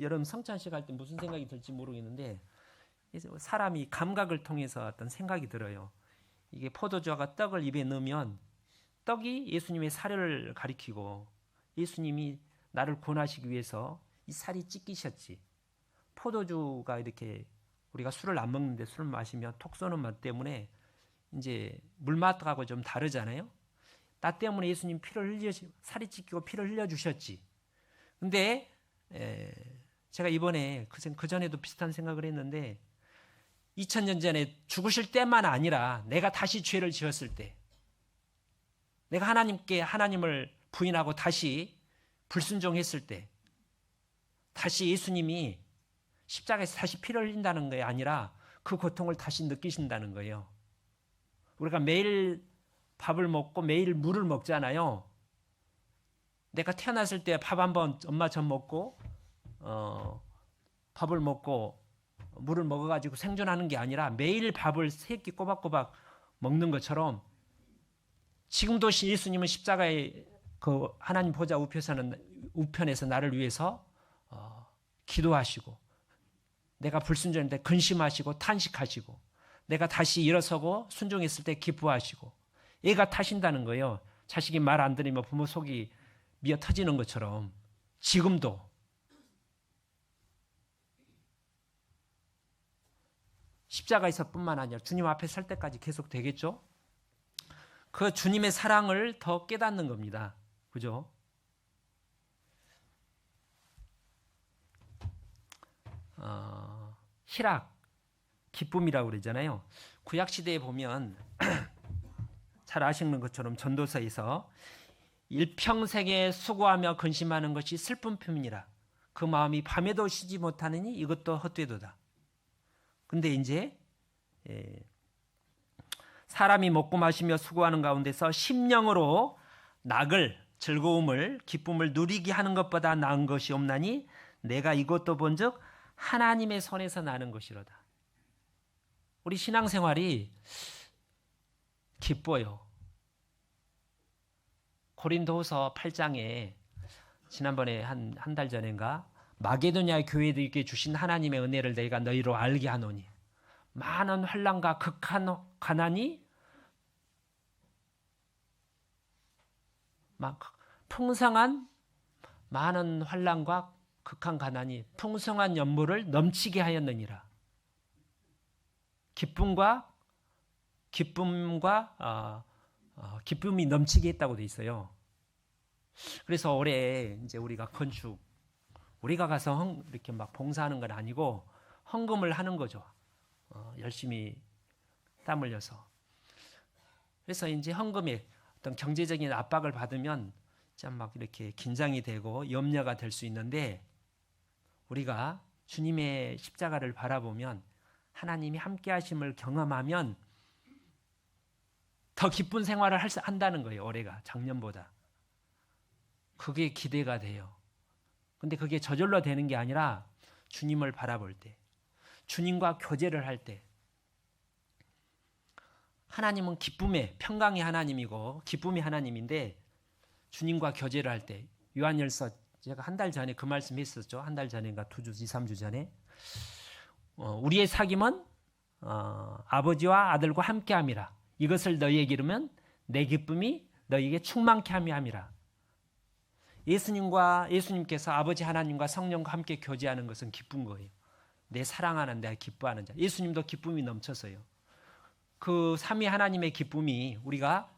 Speaker 1: 여러분 성찬식 할 때 무슨 생각이 들지 모르겠는데 사람이 감각을 통해서 어떤 생각이 들어요. 이게 포도주와 떡을 입에 넣으면 떡이 예수님의 사료를 가리키고 예수님이 나를 구원하시기 위해서 이 살이 찢기셨지. 포도주가 이렇게 우리가 술을 안 먹는데 술을 마시면 톡 쏘는 맛 때문에 이제 물맛하고 좀 다르잖아요. 나 때문에 예수님 살이 찢기고 피를 흘려주셨지. 근데 제가 이번에 그 전에도 비슷한 생각을 했는데 2000년 전에 죽으실 때만 아니라 내가 다시 죄를 지었을 때 내가 하나님을 부인하고 다시 불순종했을 때 다시 예수님이 십자가에서 다시 피를 흘린다는 게 아니라 그 고통을 다시 느끼신다는 거예요. 우리가 매일 밥을 먹고 매일 물을 먹잖아요. 내가 태어났을 때 밥 한번 엄마 젖 먹고 밥을 먹고 물을 먹어가지고 생존하는 게 아니라 매일 밥을 3끼 꼬박꼬박 먹는 것처럼 지금도 예수님은 십자가에 그 하나님 보좌 우편에서 나를 위해서 기도하시고 내가 불순종할 때 근심하시고 탄식하시고 내가 다시 일어서고 순종했을 때 기뻐하시고 애가 타신다는 거예요. 자식이 말 안 들으면 부모 속이 미어 터지는 것처럼 지금도 십자가에서뿐만 아니라 주님 앞에 설 때까지 계속 되겠죠. 그 주님의 사랑을 더 깨닫는 겁니다. 그죠? 희락, 기쁨이라고 그러잖아요. 구약시대에 보면 잘 아시는 것처럼 전도서에서 일평생에 수고하며 근심하는 것이 슬픈 편이라 그 마음이 밤에도 쉬지 못하느니 이것도 헛되도다. 근데 이제 사람이 먹고 마시며 수고하는 가운데서 심령으로 낙을 즐거움을 기쁨을 누리게 하는 것보다 나은 것이 없나니 내가 이것도 본즉 하나님의 손에서 나는 것이로다. 우리 신앙생활이 기뻐요. 고린도후서 8장에 지난번에 한 달 전인가 마게도냐 교회들에게 주신 하나님의 은혜를 내가 너희로 알게 하노니 많은 환난과 극한 가난이 막 풍성한 많은 환난과 극한 가난이 풍성한 연물을 넘치게 하였느니라. 기쁨이 넘치게 했다고 돼 있어요. 그래서 올해 이제 우리가 우리가 가서 이렇게 막 봉사하는 건 아니고 헌금을 하는 거죠. 열심히 땀 흘려서. 그래서 이제 헌금에 어떤 경제적인 압박을 받으면 참 막 이렇게 긴장이 되고 염려가 될 수 있는데, 우리가 주님의 십자가를 바라보면 하나님이 함께 하심을 경험하면 더 기쁜 생활을 한다는 거예요. 올해가 작년보다. 그게 기대가 돼요. 근데 그게 저절로 되는 게 아니라 주님을 바라볼 때, 주님과 교제를 할 때, 하나님은 기쁨의 평강의 하나님이고 기쁨의 하나님인데, 주님과 교제를 할 때, 요한일서 제가 한 달 전에 그 말씀 했었죠. 한 달 전인가 2주, 3주 전에 우리의 사귐은 아버지와 아들과 함께함이라. 이것을 너희에게 이르면 내 기쁨이 너희에게 충만케 함이라. 예수님께서 아버지 하나님과 성령과 함께 교제하는 것은 기쁜 거예요. 내 사랑하는 내가 기뻐하는 자. 예수님도 기쁨이 넘쳤어요. 그 삼위 하나님의 기쁨이 우리가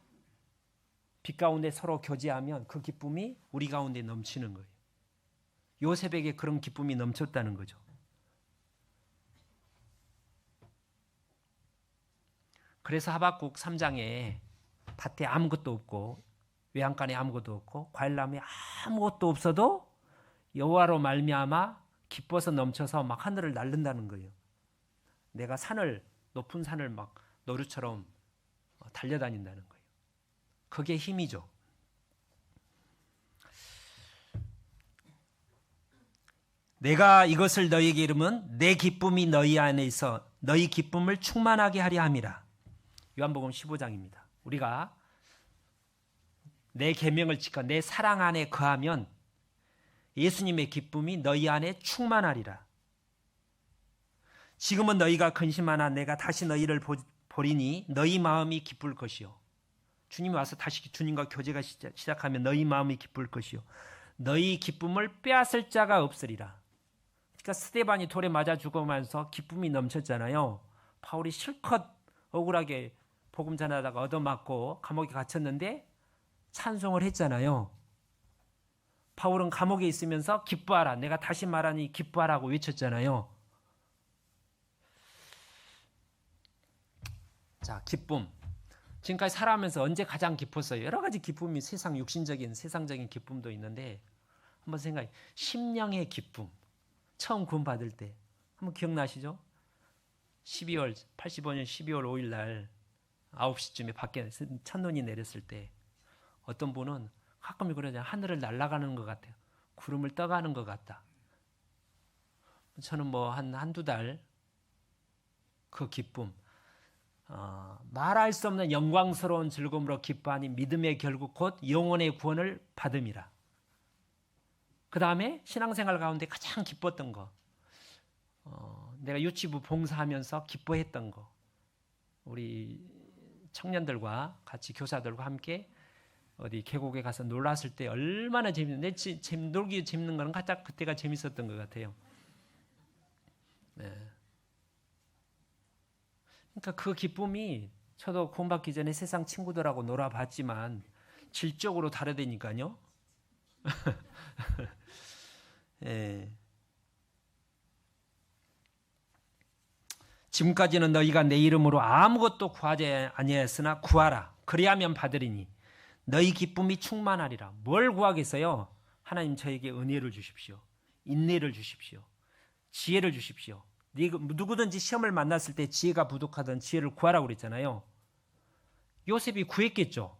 Speaker 1: 빛 가운데 서로 교제하면 그 기쁨이 우리 가운데 넘치는 거예요. 요셉에게 그런 기쁨이 넘쳤다는 거죠. 그래서 하박국 3장에 밭에 아무것도 없고 외양간에 아무것도 없고 과일나무에 아무것도 없어도 여호와로 말미암아 기뻐서 넘쳐서 막 하늘을 날른다는 거예요. 내가 높은 산을 막 노루처럼 달려다닌다는 거예요. 그게 힘이죠. 내가 이것을 너희에게 이르면 내 기쁨이 너희 안에 있어 너희 기쁨을 충만하게 하려 함이라. 요한복음 15장입니다. 우리가 내 계명을 지켜 내 사랑 안에 거하면 예수님의 기쁨이 너희 안에 충만하리라. 지금은 너희가 근심하나 내가 다시 너희를 보리니 너희 마음이 기쁠 것이요. 주님이 와서 다시 주님과 교제가 시작하면 너희 마음이 기쁠 것이요. 너희 기쁨을 빼앗을 자가 없으리라. 그러니까 스데반이 돌에 맞아 죽으면서 기쁨이 넘쳤잖아요. 바울이 실컷 억울하게 복음 전하다가 얻어맞고 감옥에 갇혔는데 찬송을 했잖아요. 바울은 감옥에 있으면서 기뻐하라. 내가 다시 말하니 기뻐하라고 외쳤잖아요. 자, 기쁨. 지금까지 살아가면서 언제 가장 기뻤어요? 여러 가지 기쁨이 세상적인 기쁨도 있는데 한번 생각해. 심령의 기쁨. 처음 구원받을 때 한번 기억나시죠? 85년 12월 5일 날 9시쯤에 밖에 첫눈이 내렸을 때 어떤 분은 가끔 그러잖아요. 하늘을 날아가는 것 같아요. 구름을 떠가는 것 같다. 저는 뭐 한두 달 그 기쁨, 말할 수 없는 영광스러운 즐거움으로 기뻐하니 믿음의 결국 곧 영혼의 구원을 받음이라. 그 다음에 신앙생활 가운데 가장 기뻤던 거, 내가 유치부 봉사하면서 기뻐했던 거, 우리 청년들과 같이 교사들과 함께 어디 계곡에 가서 놀았을 때 얼마나 재밌는데, 놀기 재밌는 거는 가장 그때가 재밌었던 것 같아요. 네. 그러니까 그 기쁨이 저도 구원받기 전에 세상 친구들하고 놀아봤지만 질적으로 다르다니까요. 예. 지금까지는 너희가 내 이름으로 아무것도 구하지 아니하였으나 구하라. 그리하면 받으리니 너희 기쁨이 충만하리라. 뭘 구하겠어요? 하나님 저에게 은혜를 주십시오. 인내를 주십시오. 지혜를 주십시오. 누구든지 시험을 만났을 때 지혜가 부족하던 지혜를 구하라고 그랬잖아요. 요셉이 구했겠죠.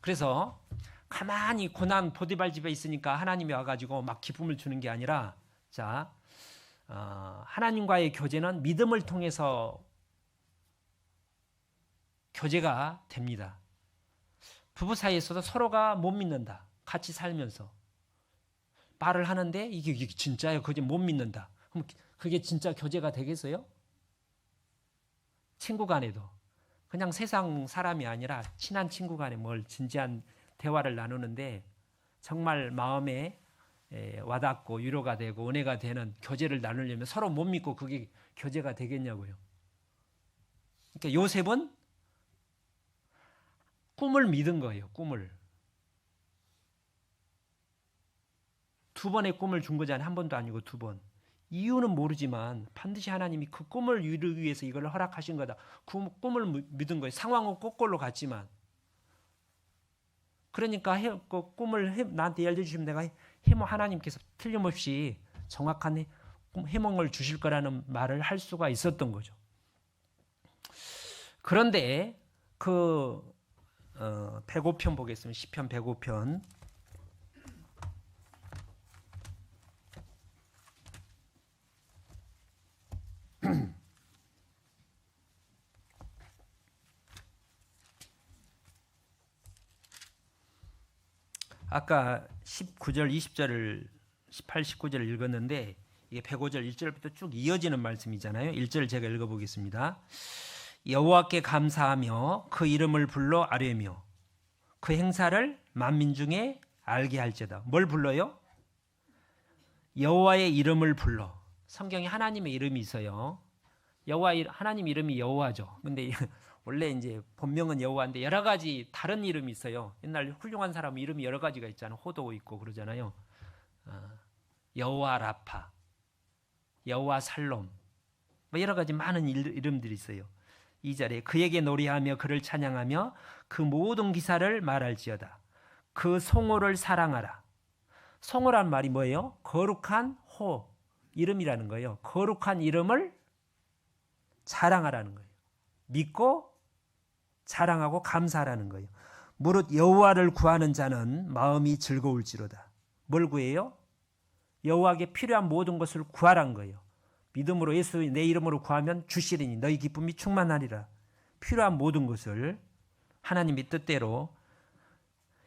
Speaker 1: 그래서 가만히 고난 보디발 집에 있으니까 하나님이 와가지고 막 기쁨을 주는 게 아니라, 자, 하나님과의 교제는 믿음을 통해서 교제가 됩니다. 부부 사이에서도 서로가 못 믿는다. 같이 살면서 말을 하는데 이게 진짜예요. 그게 못 믿는다. 그럼 그게 진짜 교제가 되겠어요? 친구 간에도 그냥 세상 사람이 아니라 친한 친구 간에 뭘 진지한 대화를 나누는데 정말 마음에 와닿고 위로가 되고 은혜가 되는 교제를 나누려면 서로 못 믿고 그게 교제가 되겠냐고요. 그러니까 요셉은 꿈을 믿은 거예요. 꿈을. 두 번의 꿈을 준 거잖아요. 한 번도 아니고 두 번. 이유는 모르지만 반드시 하나님이 그 꿈을 이루기 위해서 이걸 허락하신 거다. 그 꿈을 믿은 거예요. 상황은 거꾸로 갔지만. 그러니까 그 꿈을 나한테 알려주시면 내가 하나님께서 틀림없이 정확한 해몽을 주실 거라는 말을 할 수가 있었던 거죠. 그런데 그 105편 보겠습니다. 시편 105편. 아까 19절, 20절을 18, 19절을 읽었는데 이게 105절 1절부터 쭉 이어지는 말씀이잖아요. 1절을 제가 읽어보겠습니다. 여호와께 감사하며 그 이름을 불러 아뢰며 그 행사를 만민 중에 알게 할지어다. 뭘 불러요? 여호와의 이름을 불러. 성경에 하나님의 이름이 있어요. 하나님 이름이 여호와죠. 근데 원래 이제 본명은 여호와인데 여러 가지 다른 이름이 있어요. 옛날 훌륭한 사람 이름이 여러 가지가 있잖아요. 호도 있고 그러잖아요. 여호와 라파, 여호와 살롬, 뭐 여러 가지 많은 이름들이 있어요. 2절에 그에게 노래하며 그를 찬양하며 그 모든 기사를 말할지어다. 그 성호를 사랑하라. 성호란 말이 뭐예요? 거룩한 호, 이름이라는 거예요. 거룩한 이름을 자랑하라는 거예요. 믿고 자랑하고 감사하라는 거예요. 무릇 여호와를 구하는 자는 마음이 즐거울지로다. 뭘 구해요? 여호와에게 필요한 모든 것을 구하란 거예요. 믿음으로 예수 내 이름으로 구하면 주시리니 너희 기쁨이 충만하리라. 필요한 모든 것을 하나님의 뜻대로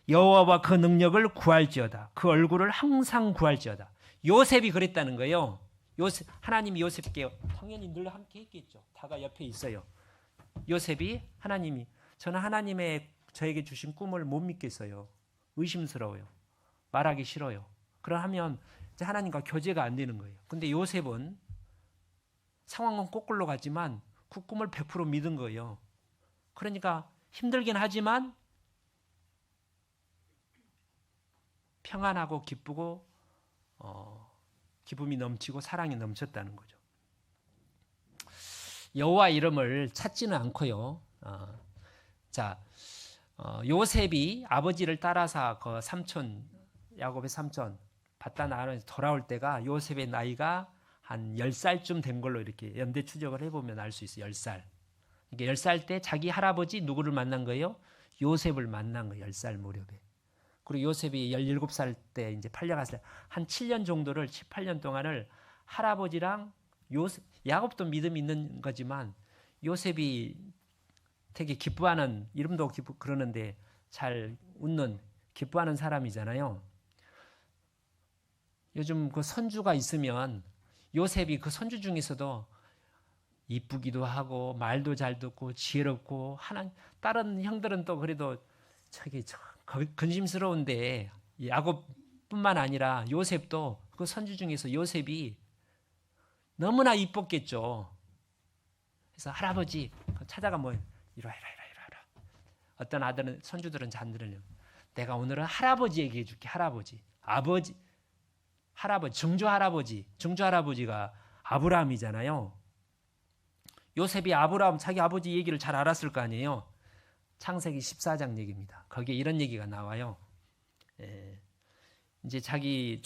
Speaker 1: 여호와와 그 능력을 구할지어다. 그 얼굴을 항상 구할지어다. 요셉이 그랬다는 거예요. 하나님이 요셉께 당연히 늘 함께 했겠죠. 다가 옆에 있어요. 요셉이 저는 하나님의 저에게 주신 꿈을 못 믿겠어요. 의심스러워요. 말하기 싫어요. 그러면 이제 하나님과 교제가 안 되는 거예요. 근데 요셉은 상황은 거꾸로 갔지만 그 꿈을 100% 믿은 거예요. 그러니까 힘들긴 하지만 평안하고 기쁘고 기쁨이 넘치고 사랑이 넘쳤다는 거죠. 여호와 이름을 찾지는 않고요. 요셉이 아버지를 따라서 그 야곱의 삼촌 바단 아론에서 돌아올 때가 요셉의 나이가 한 10살쯤 된 걸로 이렇게 연대 추적을 해보면 알 수 있어요. 10살. 이게 10살 때 자기 할아버지 누구를 만난 거예요? 요셉을 만난 거예요. 10살 무렵에. 그리고 요셉이 17살 때 이제 팔려갔을 때 한 7년 정도를 18년 동안을 할아버지랑 야곱도 믿음이 있는 거지만 요셉이 되게 기뻐하는 이름도 그러는데 잘 웃는 기뻐하는 사람이잖아요. 요즘 그 선주가 있으면 요셉이 그 선주 중에서도 이쁘기도 하고 말도 잘 듣고 지혜롭고 다른 형들은 또 그래도 근심스러운데 야곱뿐만 아니라 요셉도 그 선주 중에서 요셉이 너무나 이뻤겠죠. 그래서 할아버지 찾아가 이리 와. 어떤 아들은 선주들은 잔들을 내가 오늘은 할아버지 얘기해 줄게. 할아버지 증조 할아버지가 아브라함이잖아요. 요셉이 자기 아버지 얘기를 잘 알았을 거 아니에요. 창세기 14장 얘기입니다. 거기에 이런 얘기가 나와요. 이제 자기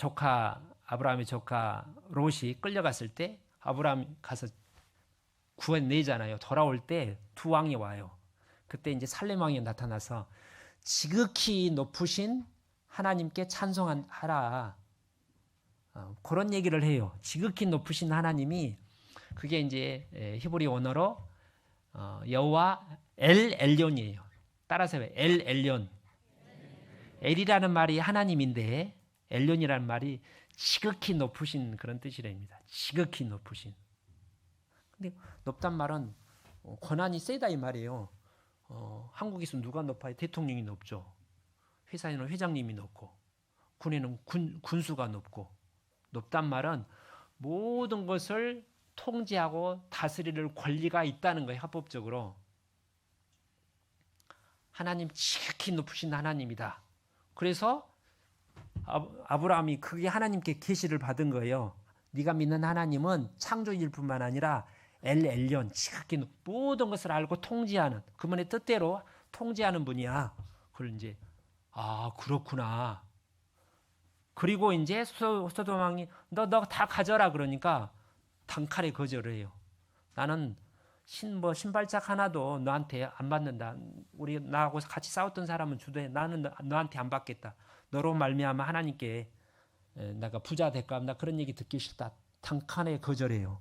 Speaker 1: 아브라함의 조카 롯이 끌려갔을 때 아브라함 가서 구원내잖아요. 돌아올 때 두 왕이 와요. 그때 이제 살렘 왕이 나타나서 지극히 높으신 하나님께 찬송하라. 그런 얘기를 해요. 지극히 높으신 하나님이 그게 이제 히브리 언어로 여호와 엘ion이에요. 따라서 엘yon. 엘이라는 말이 하나님인데 엘ion이라는 말이 지극히 높으신 그런 뜻이랍니다. 지극히 높으신. 근데 높단 말은 권한이 세다 이 말이에요. 한국에서 누가 높아요? 대통령이 높죠. 회사에는 회장님이 높고 군에는 군수가 높단 말은 모든 것을 통제하고 다스릴 권리가 있다는 거예요. 합법적으로. 하나님 지극히 높으신 하나님이다. 그래서 아브라함이 그게 하나님께 계시를 받은 거예요. 네가 믿는 하나님은 창조일 뿐만 아니라 엘yon 지극히 모든 것을 알고 통제하는 그분의 뜻대로 통제하는 분이야. 그걸 이제 그렇구나. 그리고 이제 소돔 왕이 너 다 가져라 그러니까 단칼에 거절을 해요. 나는 신발짝 하나도 너한테 안 받는다. 나하고 같이 싸웠던 사람은 주도해. 나는 너한테 안 받겠다. 너로 말미암아 하나님께 내가 부자 될까? 나 그런 얘기 듣기 싫다. 단칼에 거절해요.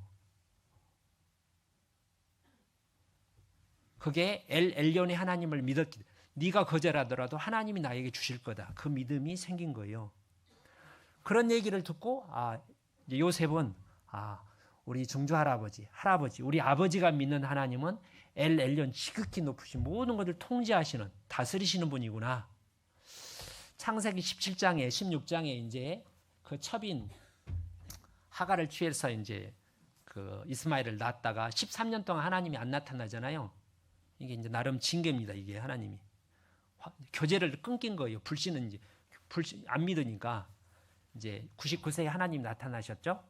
Speaker 1: 그게 엘ion의 하나님을 믿었기. 네가 거절하더라도 하나님이 나에게 주실 거다. 그 믿음이 생긴 거예요. 그런 얘기를 듣고 요셉은 우리 증조 할아버지, 우리 아버지가 믿는 하나님은 엘yon 지극히 높으신 모든 것을 통제하시는 다스리시는 분이구나. 창세기 17장에 16장에 이제 그 첩인 하갈을 취해서 이제 그 이스마엘을 낳았다가 13년 동안 하나님이 안 나타나잖아요. 이게 이제 나름 징계입니다. 이게 하나님이 교제를 끊긴 거예요. 불신은 이제 안 믿으니까 이제 99세에 하나님 나타나셨죠.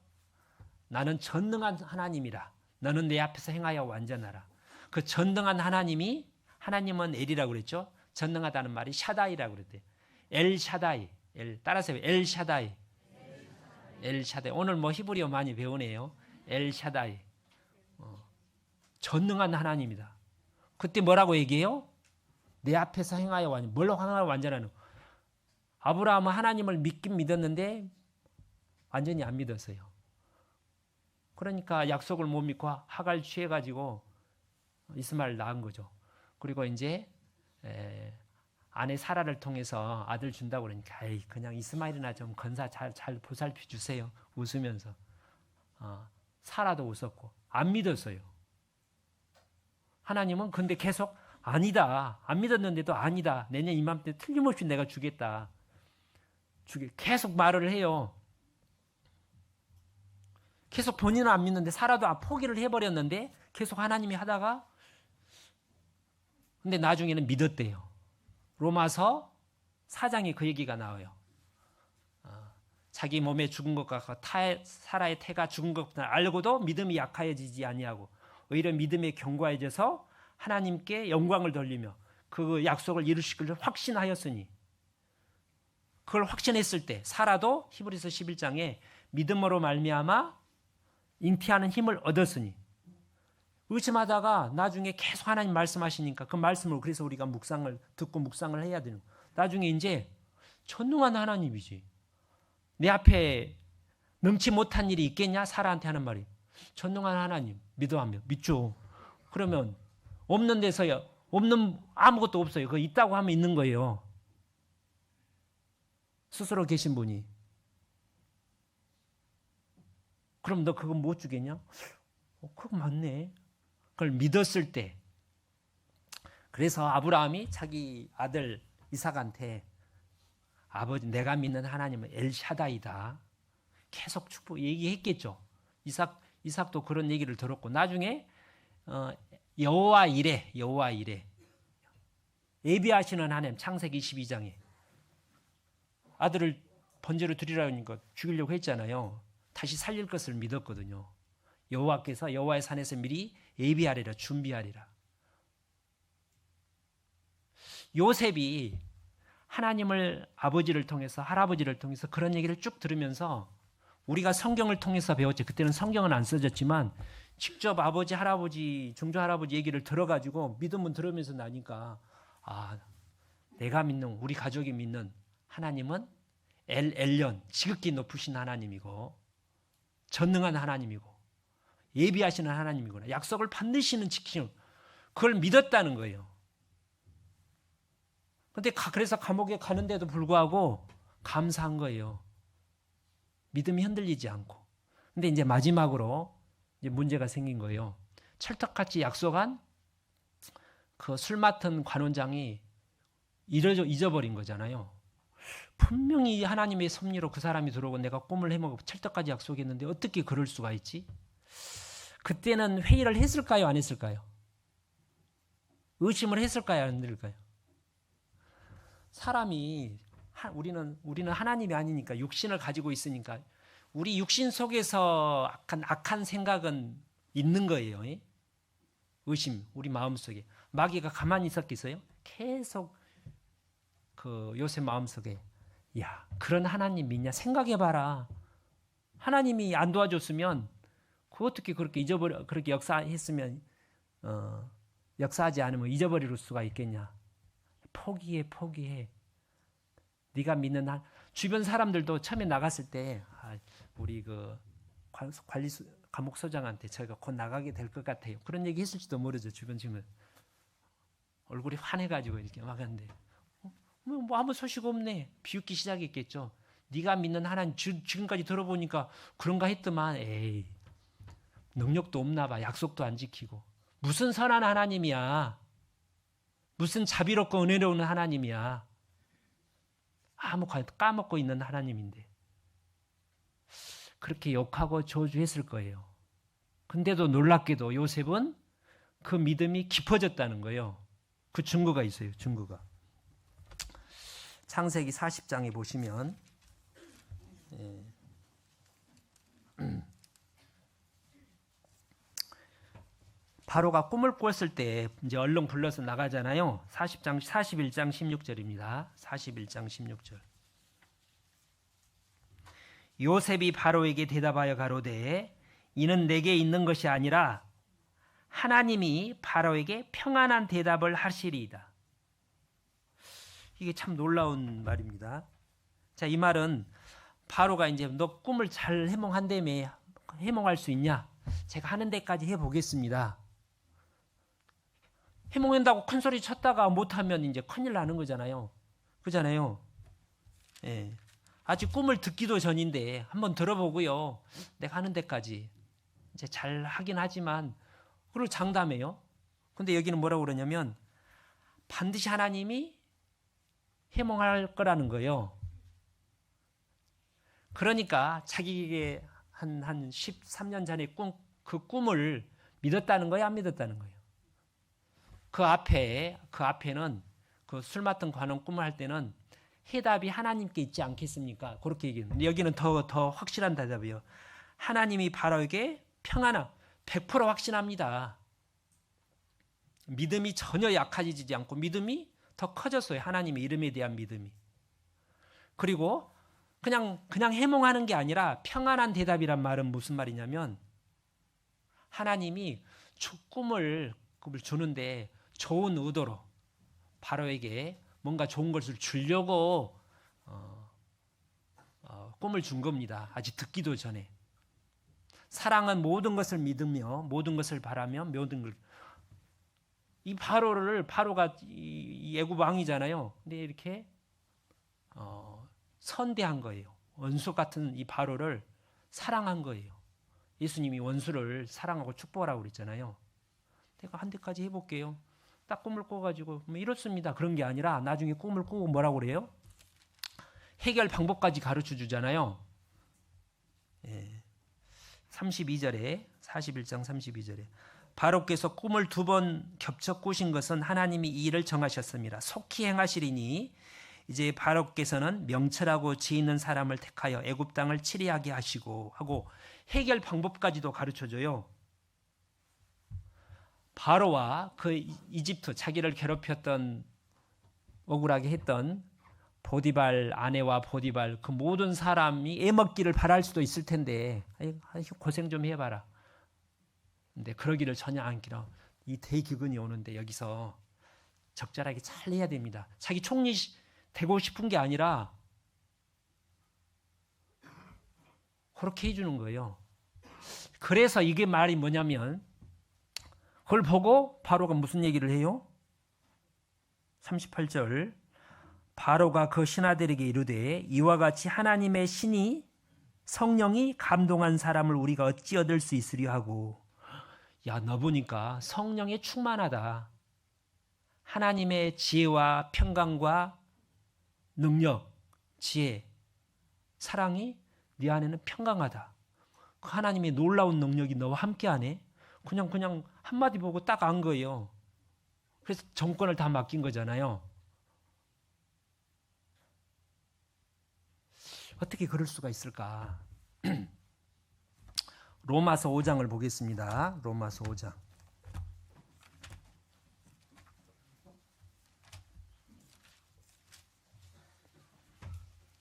Speaker 1: 나는 전능한 하나님이라. 너는 내 앞에서 행하여 완전하라. 그 전능한 하나님은 엘이라고 그랬죠. 전능하다는 말이 샤다이라고 그랬대요. 엘샤다이. 따라서 엘샤다이. 오늘 히브리어 많이 배우네요. 엘샤다이. 전능한 하나님이다. 그때 뭐라고 얘기해요? 내 앞에서 행하여 뭘로 행하여 완전하는? 아브라함은 하나님을 믿긴 믿었는데 완전히 안 믿었어요. 그러니까 약속을 못 믿고 하갈 취해가지고 이스마엘 낳은 거죠. 그리고 이제 아내 사라를 통해서 아들 준다고 그러니까 그냥 이스마엘이나 좀 건사 잘 보살펴 주세요. 웃으면서. 사라도 웃었고 안 믿었어요. 하나님은 근데 계속 아니다. 안 믿었는데도 아니다. 내년 이맘때 틀림없이 내가 주겠다. 계속 말을 해요. 계속 본인은 안 믿는데 사라도 포기를 해버렸는데 계속 하나님이 하다가 근데 나중에는 믿었대요. 로마서 4장에 그 얘기가 나와요. 자기 몸에 죽은 것과 사라의 태가 죽은 것을 알고도 믿음이 약하여지지 아니하고 오히려 믿음에 견고해져서 하나님께 영광을 돌리며 그 약속을 이루실 것을 확신하였으니 그걸 확신했을 때 사라도 히브리서 11장에 믿음으로 말미암아 잉태하는 힘을 얻었으니 의심하다가 나중에 계속 하나님 말씀하시니까 그 말씀을 그래서 우리가 듣고 묵상을 해야 되는 거예요. 나중에 이제 전능한 하나님이지. 내 앞에 능치 못한 일이 있겠냐? 사라한테 하는 말이 전능한 하나님 믿죠. 그러면 없는 데서요. 아무것도 없어요. 그거 있다고 하면 있는 거예요. 스스로 계신 분이. 그럼 너 그거 못 주겠냐? 그거 맞네. 그걸 믿었을 때. 그래서 아브라함이 자기 아들 이삭한테 아버지 내가 믿는 하나님은 엘샤다이다. 계속 축복 얘기했겠죠. 이삭도 그런 얘기를 들었고 나중에 여호와 이레 예비하시는 하나님 창세기 22장에 아들을 번제로 드리라니까 죽이려고 했잖아요. 다시 살릴 것을 믿었거든요. 여호와께서 여호와의 산에서 미리 예비하리라 준비하리라. 요셉이 하나님을 아버지를 통해서 할아버지를 통해서 그런 얘기를 쭉 들으면서 우리가 성경을 통해서 배웠죠. 그때는 성경은 안 써졌지만 직접 아버지, 할아버지, 증조 할아버지 얘기를 들어가지고 믿음은 들으면서 나니까 내가 믿는 우리 가족이 믿는 하나님은 엘yon 지극히 높으신 하나님이고 전능한 하나님이고 예비하시는 하나님이구나. 약속을 반드시 지키는 그걸 믿었다는 거예요. 그런데 그래서 감옥에 가는데도 불구하고 감사한 거예요. 믿음이 흔들리지 않고. 근데 이제 마지막으로 이제 문제가 생긴 거예요. 찰떡같이 약속한 그 술 맡은 관원장이 잊어버린 거잖아요. 분명히 하나님의 섭리로 그 사람이 들어오고 내가 꿈을 해먹고 찰떡까지 약속했는데 어떻게 그럴 수가 있지? 그때는 회의를 했을까요? 안 했을까요? 의심을 했을까요? 안 했을까요? 사람이 우리는 하나님이 아니니까 육신을 가지고 있으니까 우리 육신 속에서 악한 생각은 있는 거예요. 의심, 우리 마음속에. 마귀가 가만히 있었겠어요? 계속 그 요셉 마음속에 야, 그런 하나님 믿냐? 생각해봐라. 하나님이 안 도와줬으면 그 어떻게 그렇게 그렇게 역사했으면 역사하지 않으면 잊어버릴 수가 있겠냐? 포기해. 네가 믿는 주변 사람들도 처음에 나갔을 때 우리 그 감옥소장한테 저희가 곧 나가게 될 것 같아요. 그런 얘기 했을지도 모르죠. 주변 친구들 얼굴이 환해가지고 이렇게 막 하는데 뭐 아무 소식 없네. 비웃기 시작했겠죠. 네가 믿는 하나님 지금까지 들어보니까 그런가 했더만 에이 능력도 없나 봐. 약속도 안 지키고 무슨 선한 하나님이야. 무슨 자비롭고 은혜로운 하나님이야. 아무 까먹고 있는 하나님인데 그렇게 욕하고 저주했을 거예요. 근데도 놀랍게도 요셉은 그 믿음이 깊어졌다는 거예요. 그 증거가 있어요. 증거가. 창세기 40장에 보시면 바로가 꿈을 꿨을 때 이제 얼른 불러서 나가잖아요. 41장 16절입니다. 41장 16절. 요셉이 바로에게 대답하여 가로되 이는 내게 있는 것이 아니라 하나님이 바로에게 평안한 대답을 하시리이다. 이게 참 놀라운 말입니다. 자, 이 말은 바로가 이제 너 꿈을 잘 해몽한다며 해몽할 수 있냐? 제가 하는 데까지 해보겠습니다. 해몽한다고 큰 소리 쳤다가 못하면 이제 큰일 나는 거잖아요. 그잖아요. 예. 아직 꿈을 듣기도 전인데 한번 들어보고요. 내가 하는 데까지 이제 잘 하긴 하지만 그리고 장담해요. 근데 여기는 뭐라고 그러냐면 반드시 하나님이 해몽할 거라는 거예요. 그러니까 자기에게 한 13년 전에 그 꿈을 믿었다는 거예요, 안 믿었다는 거예요. 그 앞에는 그 술 맡은 관원 꿈을 할 때는 해답이 하나님께 있지 않겠습니까? 그렇게 얘기했는데 여기는 더 확실한 대답이에요. 하나님이 바로에게 평안함 100% 확신합니다. 믿음이 전혀 약해지지 않고 믿음이 더 커졌어요. 하나님의 이름에 대한 믿음이. 그리고 그냥 해몽하는 게 아니라 평안한 대답이란 말은 무슨 말이냐면 하나님이 꿈을 주는데 좋은 의도로 바로에게 뭔가 좋은 것을 주려고 꿈을 준 겁니다. 아직 듣기도 전에. 사랑은 모든 것을 믿으며 모든 것을 바라며 모든 걸. 이 바로가 이 애굽 왕이잖아요. 근데 이렇게 선대한 거예요. 원수 같은 이 바로를 사랑한 거예요. 예수님이 원수를 사랑하고 축복하라고 그랬잖아요. 내가 한 대까지 해볼게요. 딱 꿈을 꿔가지고 이렇습니다. 그런 게 아니라 나중에 꿈을 꾸고 뭐라고 그래요? 해결 방법까지 가르쳐 주잖아요. 32절에 41장 32절에 바로께서 꿈을 2번 겹쳐 꾸신 것은 하나님이 이 일을 정하셨습니다. 속히 행하시리니 이제 바로께서는 명철하고 지혜 있는 사람을 택하여 애굽 땅을 치리하게 하시고 하고 해결 방법까지도 가르쳐줘요. 바로와 그 이집트 자기를 괴롭혔던 억울하게 했던 보디발 아내와 보디발 그 모든 사람이 애먹기를 바랄 수도 있을 텐데 고생 좀 해봐라. 근데 그러기를 전혀 않기로 이 대기근이 오는데 여기서 적절하게 잘 해야 됩니다. 자기 총리 되고 싶은 게 아니라 그렇게 해주는 거예요. 그래서 이게 말이 뭐냐면 그걸 보고 바로가 무슨 얘기를 해요? 38절 바로가 그 신하들에게 이르되 이와 같이 하나님의 신이 성령이 감동한 사람을 우리가 어찌 얻을 수 있으려 하고 야, 너 보니까 성령에 충만하다. 하나님의 지혜와 평강과 능력, 지혜, 사랑이 네 안에는 평강하다. 그 하나님의 놀라운 능력이 너와 함께하네. 그냥 한마디 보고 딱 안 거예요. 그래서 정권을 다 맡긴 거잖아요. 어떻게 그럴 수가 있을까? 로마서 5장을 보겠습니다. 로마서 5장.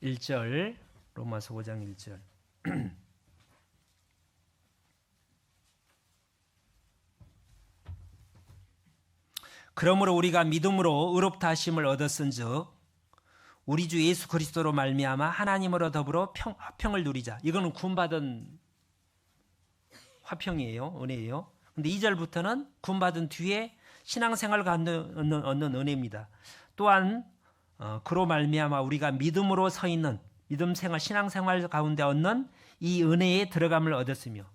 Speaker 1: 1절, 로마서 5장 1절. 그러므로 우리가 믿음으로 의롭다 하심을 얻었은즉 우리 주 예수 그리스도로 말미암아 하나님으로 더불어 화평을 누리자. 이거는 구원받은 화평이에요. 은혜예요. 근데 2절부터는 구원받은 뒤에 신앙생활을 얻는 은혜입니다. 또한 그로 말미암아 우리가 믿음으로 서 있는 믿음 생활, 신앙생활 가운데 얻는 이 은혜에 들어감을 얻었으며,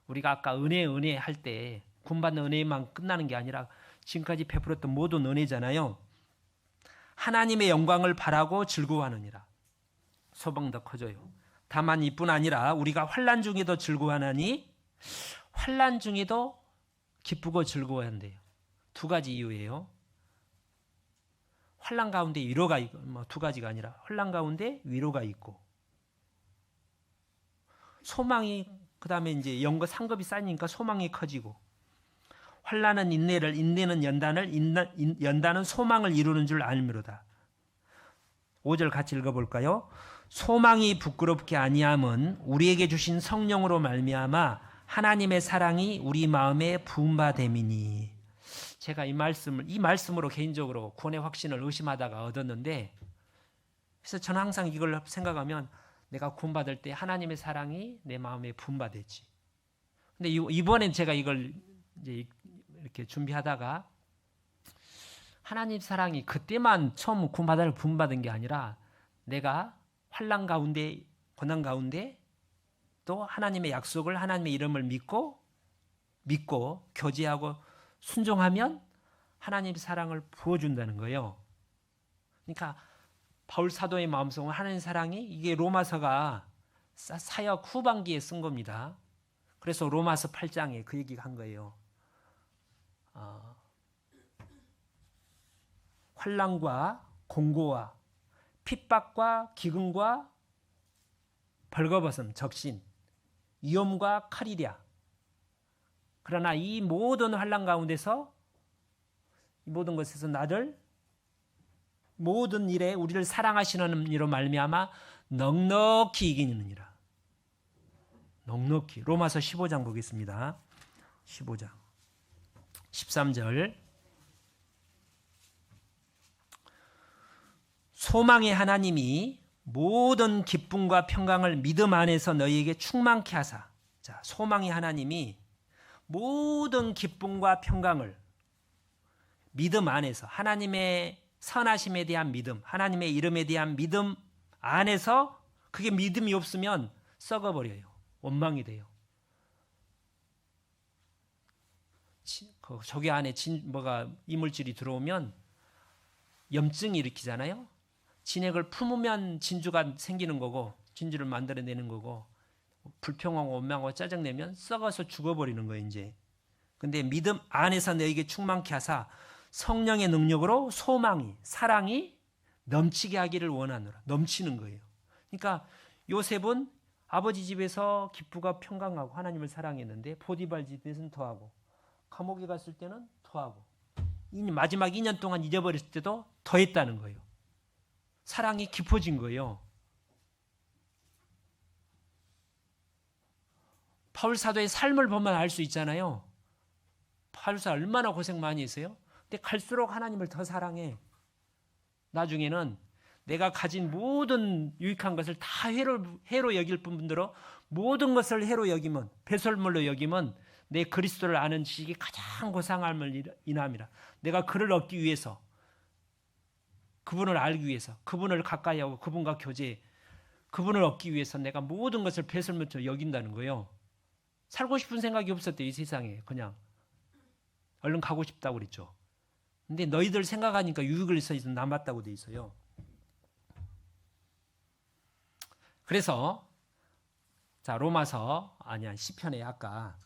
Speaker 1: 우리가 아까 은혜 할 때 구원받는 은혜만 끝나는 게 아니라 지금까지 베풀었던 모든 은혜잖아요. 하나님의 영광을 바라고 즐거워하느니라. 소망 더 커져요. 다만 이뿐 아니라 우리가 환난 중에도 즐거워하나니 환난 중에도 기쁘고 즐거워한대요. 두 가지 이유예요. 환난 가운데 위로가 있고, 두 가지가 아니라 환난 가운데 위로가 있고, 소망이, 그다음에 이제 영과 상급이 쌓이니까 소망이 커지고, 환난은 인내를, 인내는 연단을, 연단은 소망을 이루는 줄 알미로다. 5절 같이 읽어볼까요? 소망이 부끄럽게 아니함은 우리에게 주신 성령으로 말미암아 하나님의 사랑이 우리 마음에 부음바됨이니. 제가 이 말씀으로 개인적으로 구원의 확신을 의심하다가 얻었는데, 그래서 저는 항상 이걸 생각하면 내가 구원받을 때 하나님의 사랑이 내 마음에 부음바되지. 근데 이번엔 제가 이걸 이제 이렇게 준비하다가 하나님 사랑이 그때만 처음 구원받을 부음받은 게 아니라 내가 환난 가운데, 고난 가운데 또 하나님의 약속을, 하나님의 이름을 믿고 교제하고 순종하면 하나님의 사랑을 부어준다는 거예요. 그러니까 바울 사도의 마음속은 하나님의 사랑이, 이게 로마서가 사역 후반기에 쓴 겁니다. 그래서 로마서 8장에 그 얘기가 한 거예요. 환난과 공고와 핍박과 기근과 벌거벗음, 적신, 위험과 칼이랴. 그러나 이 모든 환난 가운데서, 이 모든 것에서 나를 모든 일에 우리를 사랑하시는 이로 말미암아 넉넉히 이기느니라. 넉넉히. 로마서 15장 보겠습니다. 15장 13절. 소망의 하나님이 모든 기쁨과 평강을 믿음 안에서 너희에게 충만케 하사. 자, 소망의 하나님이 모든 기쁨과 평강을 믿음 안에서, 하나님의 선하심에 대한 믿음, 하나님의 이름에 대한 믿음 안에서, 그게 믿음이 없으면 썩어버려요. 원망이 돼요. 저기 안에 이물질이 들어오면 염증이 일으키잖아요. 진액을 품으면 진주가 생기는 거고, 진주를 만들어내는 거고, 불평하고 원망하고 짜증내면 썩어서 죽어버리는 거예요, 이제. 근데 믿음 안에서 너에게 충만케 하사 성령의 능력으로 소망이, 사랑이 넘치게 하기를 원하노라. 넘치는 거예요. 그러니까 요셉은 아버지 집에서 기쁘고 평강하고 하나님을 사랑했는데 보디발 집에서는 더하고, 감옥에 갔을 때는 더하고, 마지막 2년 동안 잊어버렸을 때도 더했다는 거예요. 사랑이 깊어진 거예요. 바울 사도의 삶을 보면 알 수 있잖아요. 바울 사도 얼마나 고생 많이 했어요. 근데 갈수록 하나님을 더 사랑해. 나중에는 내가 가진 모든 유익한 것을 다 해로 여길 뿐더러 모든 것을 해로 여기면, 배설물로 여기면 내 그리스도를 아는 지식이 가장 고상함을 인함이라. 내가 그를 얻기 위해서, 그분을 알기 위해서, 그분을 가까이 하고 그분과 교제, 그분을 얻기 위해서 내가 모든 것을 배설물처럼 여긴다는 거예요. 살고 싶은 생각이 없었대요, 이 세상에. 그냥 얼른 가고 싶다고 그랬죠. 근데 너희들 생각하니까 유익을 위해서 남았다고 돼 있어요. 그래서 자 로마서 시편에 아까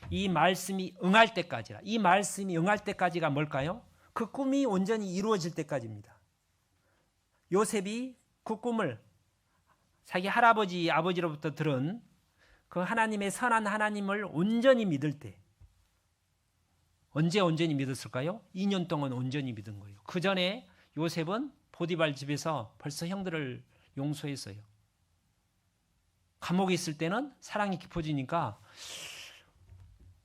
Speaker 1: 이 말씀이 응할 때까지라. 이 말씀이 응할 때까지가 뭘까요? 그 꿈이 온전히 이루어질 때까지입니다. 요셉이 그 꿈을 자기 할아버지 아버지로부터 들은 그 하나님의 선한 하나님을 온전히 믿을 때, 언제 온전히 믿었을까요? 2년 동안 온전히 믿은 거예요. 그 전에 요셉은 보디발 집에서 벌써 형들을 용서했어요. 감옥에 있을 때는 사랑이 깊어지니까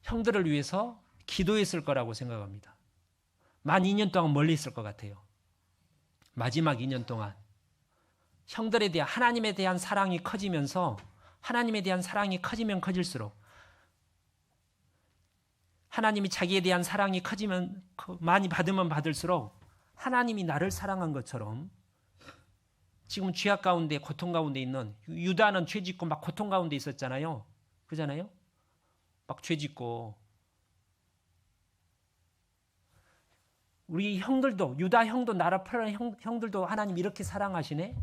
Speaker 1: 형들을 위해서 기도했을 거라고 생각합니다. 만 2년 동안 멀리 있을 것 같아요. 마지막 2년 동안 형들에 대한 하나님에 대한 사랑이 커지면서 하나님에 대한 사랑이 커지면 커질수록 하나님이 자기에 대한 사랑이 커지면 많이 받으면 받을수록 하나님이 나를 사랑한 것처럼 지금 죄악 가운데 고통 가운데 있는 유다는 죄 짓고 막 고통 가운데 있었잖아요. 그잖아요. 막 죄 짓고 우리 형들도 유다 형도 나라 편한 형들도 하나님 이렇게 사랑하시네.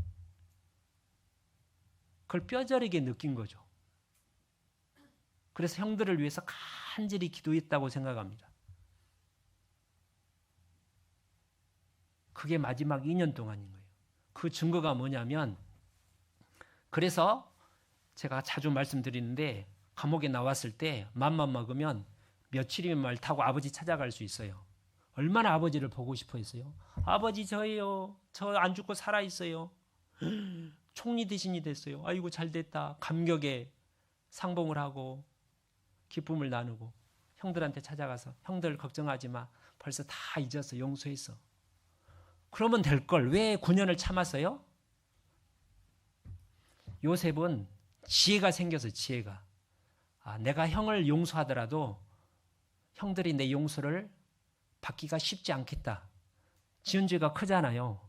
Speaker 1: 그걸 뼈저리게 느낀 거죠. 그래서 형들을 위해서 간절히 기도했다고 생각합니다. 그게 마지막 2년 동안인 거예요. 그 증거가 뭐냐면 그래서 제가 자주 말씀드리는데 감옥에 나왔을 때 맘만 먹으면 며칠이면 말 타고 아버지 찾아갈 수 있어요. 얼마나 아버지를 보고 싶어 했어요. 아버지 저예요. 저 안 죽고 살아 있어요. 총리 대신이 됐어요. 아이고 잘 됐다. 감격에 상봉을 하고 기쁨을 나누고 형들한테 찾아가서 형들 걱정하지 마. 벌써 다 잊었어. 용서했어. 그러면 될 걸 왜 9년을 참았어요? 요셉은 지혜가 생겨서 지혜가 내가 형을 용서하더라도 형들이 내 용서를 받기가 쉽지 않겠다. 지은 죄가 크잖아요.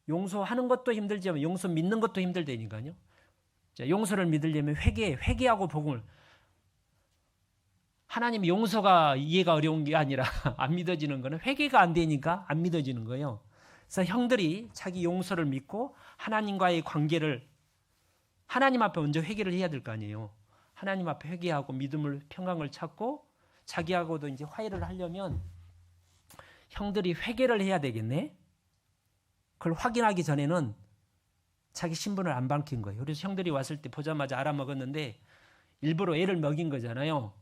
Speaker 1: 용서하는 것도 힘들지만 용서 믿는 것도 힘들다니까요. 용서를 믿으려면 회개하고 복음을 하나님 용서가 이해가 어려운 게 아니라 안 믿어지는 거는 회개가 안 되니까 안 믿어지는 거예요. 그래서 형들이 자기 용서를 믿고 하나님과의 관계를 하나님 앞에 먼저 회개를 해야 될 거 아니에요. 하나님 앞에 회개하고 믿음을 평강을 찾고 자기하고도 이제 화해를 하려면 형들이 회개를 해야 되겠네. 그걸 확인하기 전에는 자기 신분을 안 밝힌 거예요. 그래서 형들이 왔을 때 보자마자 알아먹었는데 일부러 애를 먹인 거잖아요.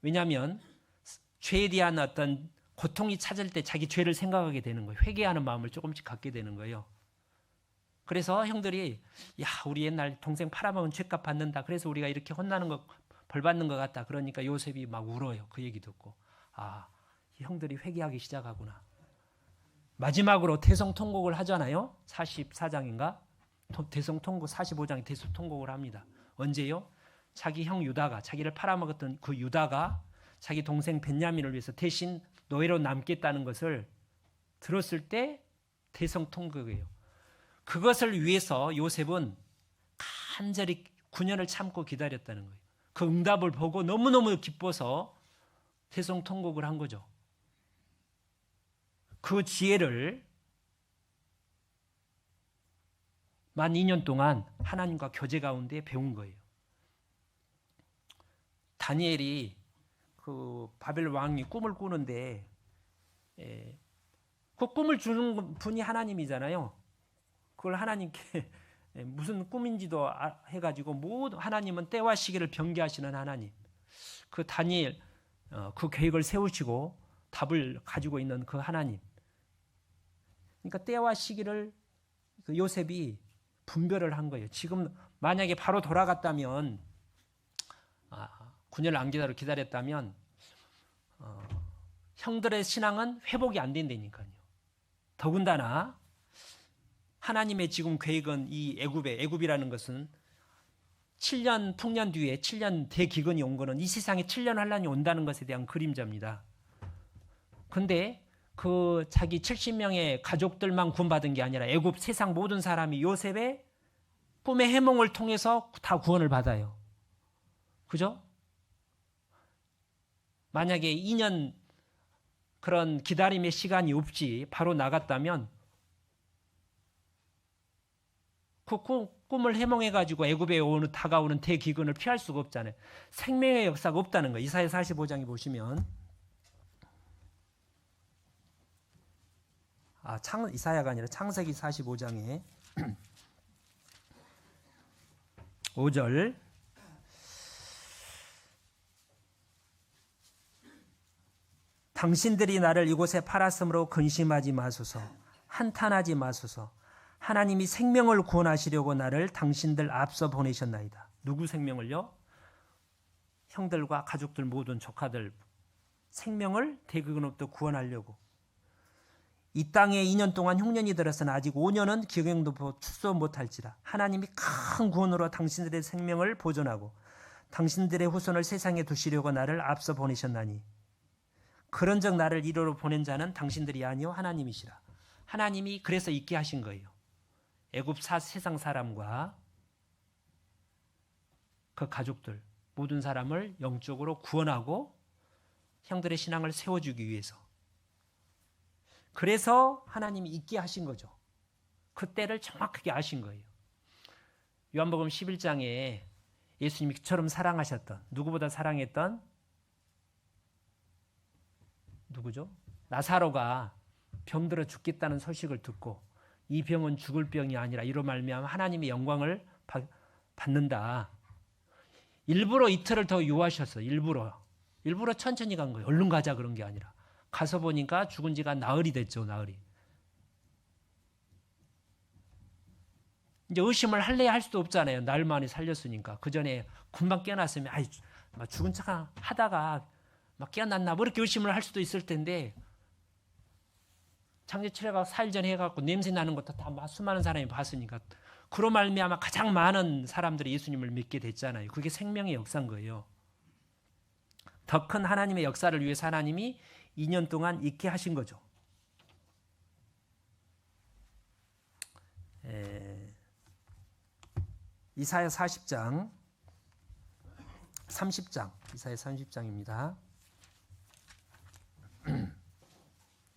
Speaker 1: 왜냐하면 죄에 대한 어떤 고통이 찾을 때 자기 죄를 생각하게 되는 거예요. 회개하는 마음을 조금씩 갖게 되는 거예요. 그래서 형들이 우리 옛날 동생 팔아먹은 죄값 받는다. 그래서 우리가 이렇게 혼나는 거 벌 받는 것 같다. 그러니까 요셉이 막 울어요. 그 얘기 듣고 이 형들이 회개하기 시작하구나. 마지막으로 대성통곡을 하잖아요. 44장인가? 대성통곡 45장에 대성통곡을 합니다. 언제요? 자기 형 유다가 자기를 팔아먹었던 그 유다가 자기 동생 벤야민을 위해서 대신 노예로 남겠다는 것을 들었을 때 대성통곡이에요. 그것을 위해서 요셉은 간절히 9년을 참고 기다렸다는 거예요. 그 응답을 보고 너무너무 기뻐서 대성통곡을 한 거죠. 그 지혜를 만 2년 동안 하나님과 교제 가운데 배운 거예요. 다니엘이 그 바벨 왕이 꿈을 꾸는데 그 꿈을 주는 분이 하나님이잖아요. 그걸 하나님께 무슨 꿈인지도 해가지고 모두 하나님은 때와 시기를 변개하시는 하나님. 그 다니엘 그 계획을 세우시고 답을 가지고 있는 그 하나님. 그러니까 때와 시기를 그 요셉이 분별을 한 거예요. 지금 만약에 바로 돌아갔다면 9년을 안 기다렸다면 형들의 신앙은 회복이 안 된다니까요. 더군다나 하나님의 지금 계획은 이 애굽이라는 것은 7년 풍년 뒤에 7년 대기근이 온 거는 이 세상에 7년 환란이 온다는 것에 대한 그림자입니다. 근데 그 자기 70명의 가족들만 구원받은 게 아니라 애굽 세상 모든 사람이 요셉의 꿈의 해몽을 통해서 다 구원을 받아요. 그죠? 만약에 2년 그런 기다림의 시간이 없이 바로 나갔다면 그 꿈을 해몽해가지고 애굽에 다가오는 대기근을 피할 수가 없잖아요. 생명의 역사가 없다는 거예요. 이사야 45장에 보시면 이사야가 아니라 창세기 45장에 5절 당신들이 나를 이곳에 팔았으므로 근심하지 마소서 한탄하지 마소서 하나님이 생명을 구원하시려고 나를 당신들 앞서 보내셨나이다. 누구 생명을요? 형들과 가족들 모든 조카들 생명을 대그근으로부터 구원하려고. 이 땅에 2년 동안 흉년이 들었으나 아직 5년은 기경도 출소 못할지라 하나님이 큰 구원으로 당신들의 생명을 보존하고 당신들의 후손을 세상에 두시려고 나를 앞서 보내셨나니 그런즉 나를 이리로 보낸 자는 당신들이 아니요 하나님이시라. 하나님이 그래서 있게 하신 거예요. 애굽 세상 사람과 그 가족들 모든 사람을 영적으로 구원하고 형들의 신앙을 세워주기 위해서. 그래서 하나님이 있게 하신 거죠. 그때를 정확하게 아신 거예요. 요한복음 11장에 예수님이 그처럼 사랑하셨던, 누구보다 사랑했던 누구죠? 나사로가 병들어 죽겠다는 소식을 듣고 이 병은 죽을 병이 아니라 이로 말미암아 하나님의 영광을 받는다. 일부러 이틀을 더 요하셨어. 일부러 천천히 간 거예요. 얼른 가자 그런 게 아니라. 가서 보니까 죽은 지가 나흘이 됐죠. 나흘이. 이제 의심을 할래야 할 수도 없잖아요. 나흘 만에 살렸으니까. 그 전에 금방 깨어났으면 죽은 척 하다가 막 깨어났나 뭐 이렇게 의심을 할 수도 있을 텐데 장례치레가 4일 전에 해갖고 냄새 나는 것도 다 수많은 사람이 봤으니까 그로 말미암아 가장 많은 사람들이 예수님을 믿게 됐잖아요. 그게 생명의 역사인 거예요. 더 큰 하나님의 역사를 위해서 하나님이 2년 동안 있게 하신 거죠. 이사야 40장 30장 이사야 30장입니다.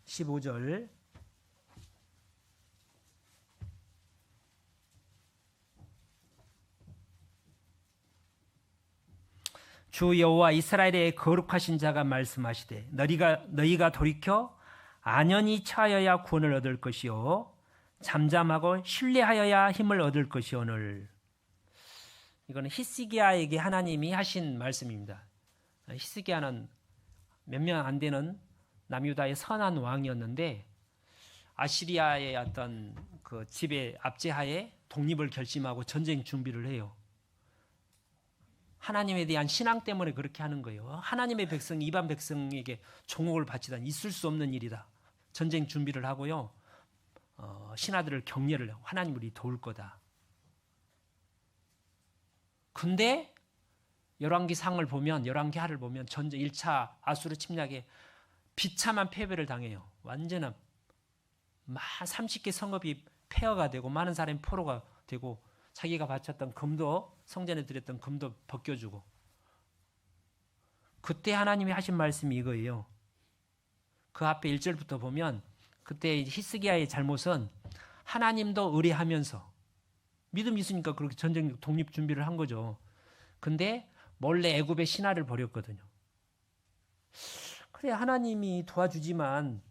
Speaker 1: 15절 주 여호와 이스라엘의 거룩하신 자가 말씀하시되 너희가 돌이켜 안연히 처하여야 구원을 얻을 것이요 잠잠하고 신뢰하여야 힘을 얻을 것이오늘. 이거는 히스기야에게 하나님이 하신 말씀입니다. 히스기야는 몇 명 안 되는 남유다의 선한 왕이었는데 아시리아의 어떤 그 지배 압제하에 독립을 결심하고 전쟁 준비를 해요. 하나님에 대한 신앙 때문에 그렇게 하는 거예요. 하나님의 백성, 이방 백성에게 종옥을 바치다니 있을 수 없는 일이다. 전쟁 준비를 하고요. 신하들을 격려를 하고 하나님 우리 도울 거다. 근데 열왕기상을 보면 열왕기하를 보면 전쟁 1차 아수르 침략에 비참한 패배를 당해요. 완전한 30개 성읍이 폐허가 되고 많은 사람이 포로가 되고 자기가 바쳤던 금도 성전에 드렸던 금도 벗겨주고 그때 하나님이 하신 말씀이 이거예요. 그 앞에 1절부터 보면 그때 히스기야의 잘못은 하나님도 의뢰하면서 믿음이 있으니까 그렇게 전쟁 독립 준비를 한 거죠. 근데 몰래 애굽의 신하를 버렸거든요. 그래 하나님이 도와주지만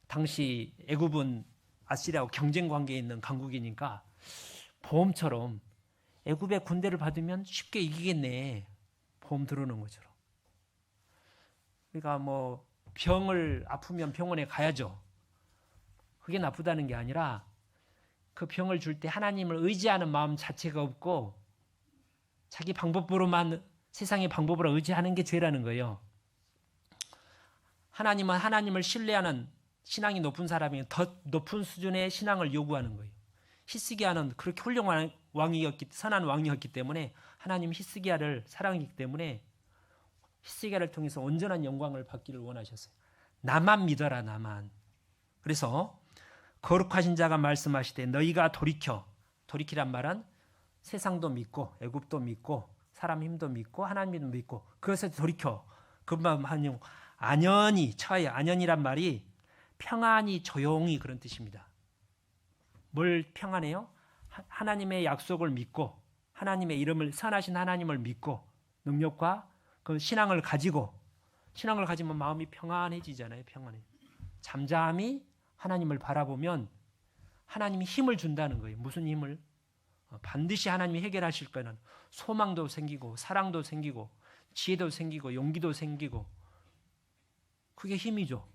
Speaker 1: 당시 애굽은 아시리아하고 경쟁 관계에 있는 강국이니까 보험처럼 애굽의 군대를 받으면 쉽게 이기겠네. 보험 들어오는 것처럼. 그러니까 병을 아프면 병원에 가야죠. 그게 나쁘다는 게 아니라 그 병을 줄 때 하나님을 의지하는 마음 자체가 없고 자기 방법으로만 세상의 방법으로 의지하는 게 죄라는 거예요. 하나님은 하나님을 신뢰하는 신앙이 높은 사람이 더 높은 수준의 신앙을 요구하는 거예요. 히스기야는 그렇게 훌륭한 선한 왕이었기 때문에 하나님 히스기야를 사랑했기 때문에 히스기야를 통해서 온전한 영광을 받기를 원하셨어요. 나만 믿어라 나만. 그래서 거룩하신 자가 말씀하시되 너희가 돌이키란 말은 세상도 믿고 애굽도 믿고 사람 힘도 믿고 하나님도 믿고 그것에 돌이켜. 그만 하니 안연히 처해. 안연이란 말이 평안히 조용히 그런 뜻입니다. 뭘 평안해요? 하나님의 약속을 믿고 하나님의 이름을 선하신 하나님을 믿고 능력과 그 신앙을 가지면 마음이 평안해지잖아요. 평안해. 잠잠히 하나님을 바라보면 하나님이 힘을 준다는 거예요. 무슨 힘을? 반드시 하나님이 해결하실 거는 소망도 생기고 사랑도 생기고 지혜도 생기고 용기도 생기고 그게 힘이죠.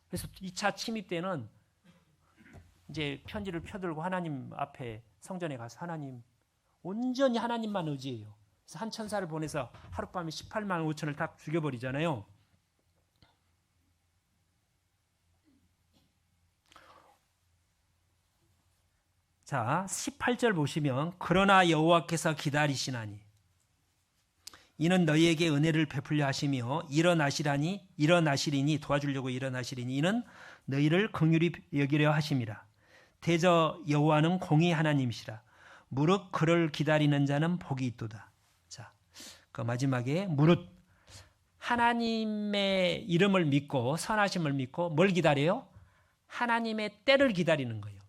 Speaker 1: 그래서 2차 침입 때는 이제 편지를 펴들고 하나님 앞에 성전에 가서 하나님 온전히 하나님만 의지해요. 그래서 한 천사를 보내서 하룻밤에 18만 5천을 다 죽여버리잖아요. 자, 18절 보시면 그러나 여호와께서 기다리시나니 이는 너희에게 은혜를 베풀려 하시며 일어나시리니 도와주려고 일어나시리니 이는 너희를 긍휼히 여기려 하심이라. 대저 여호와는 공의 하나님이시라. 무릇 그를 기다리는 자는 복이 있도다. 자, 그 마지막에 무릇 하나님의 이름을 믿고 선하심을 믿고 뭘 기다려요? 하나님의 때를 기다리는 거예요.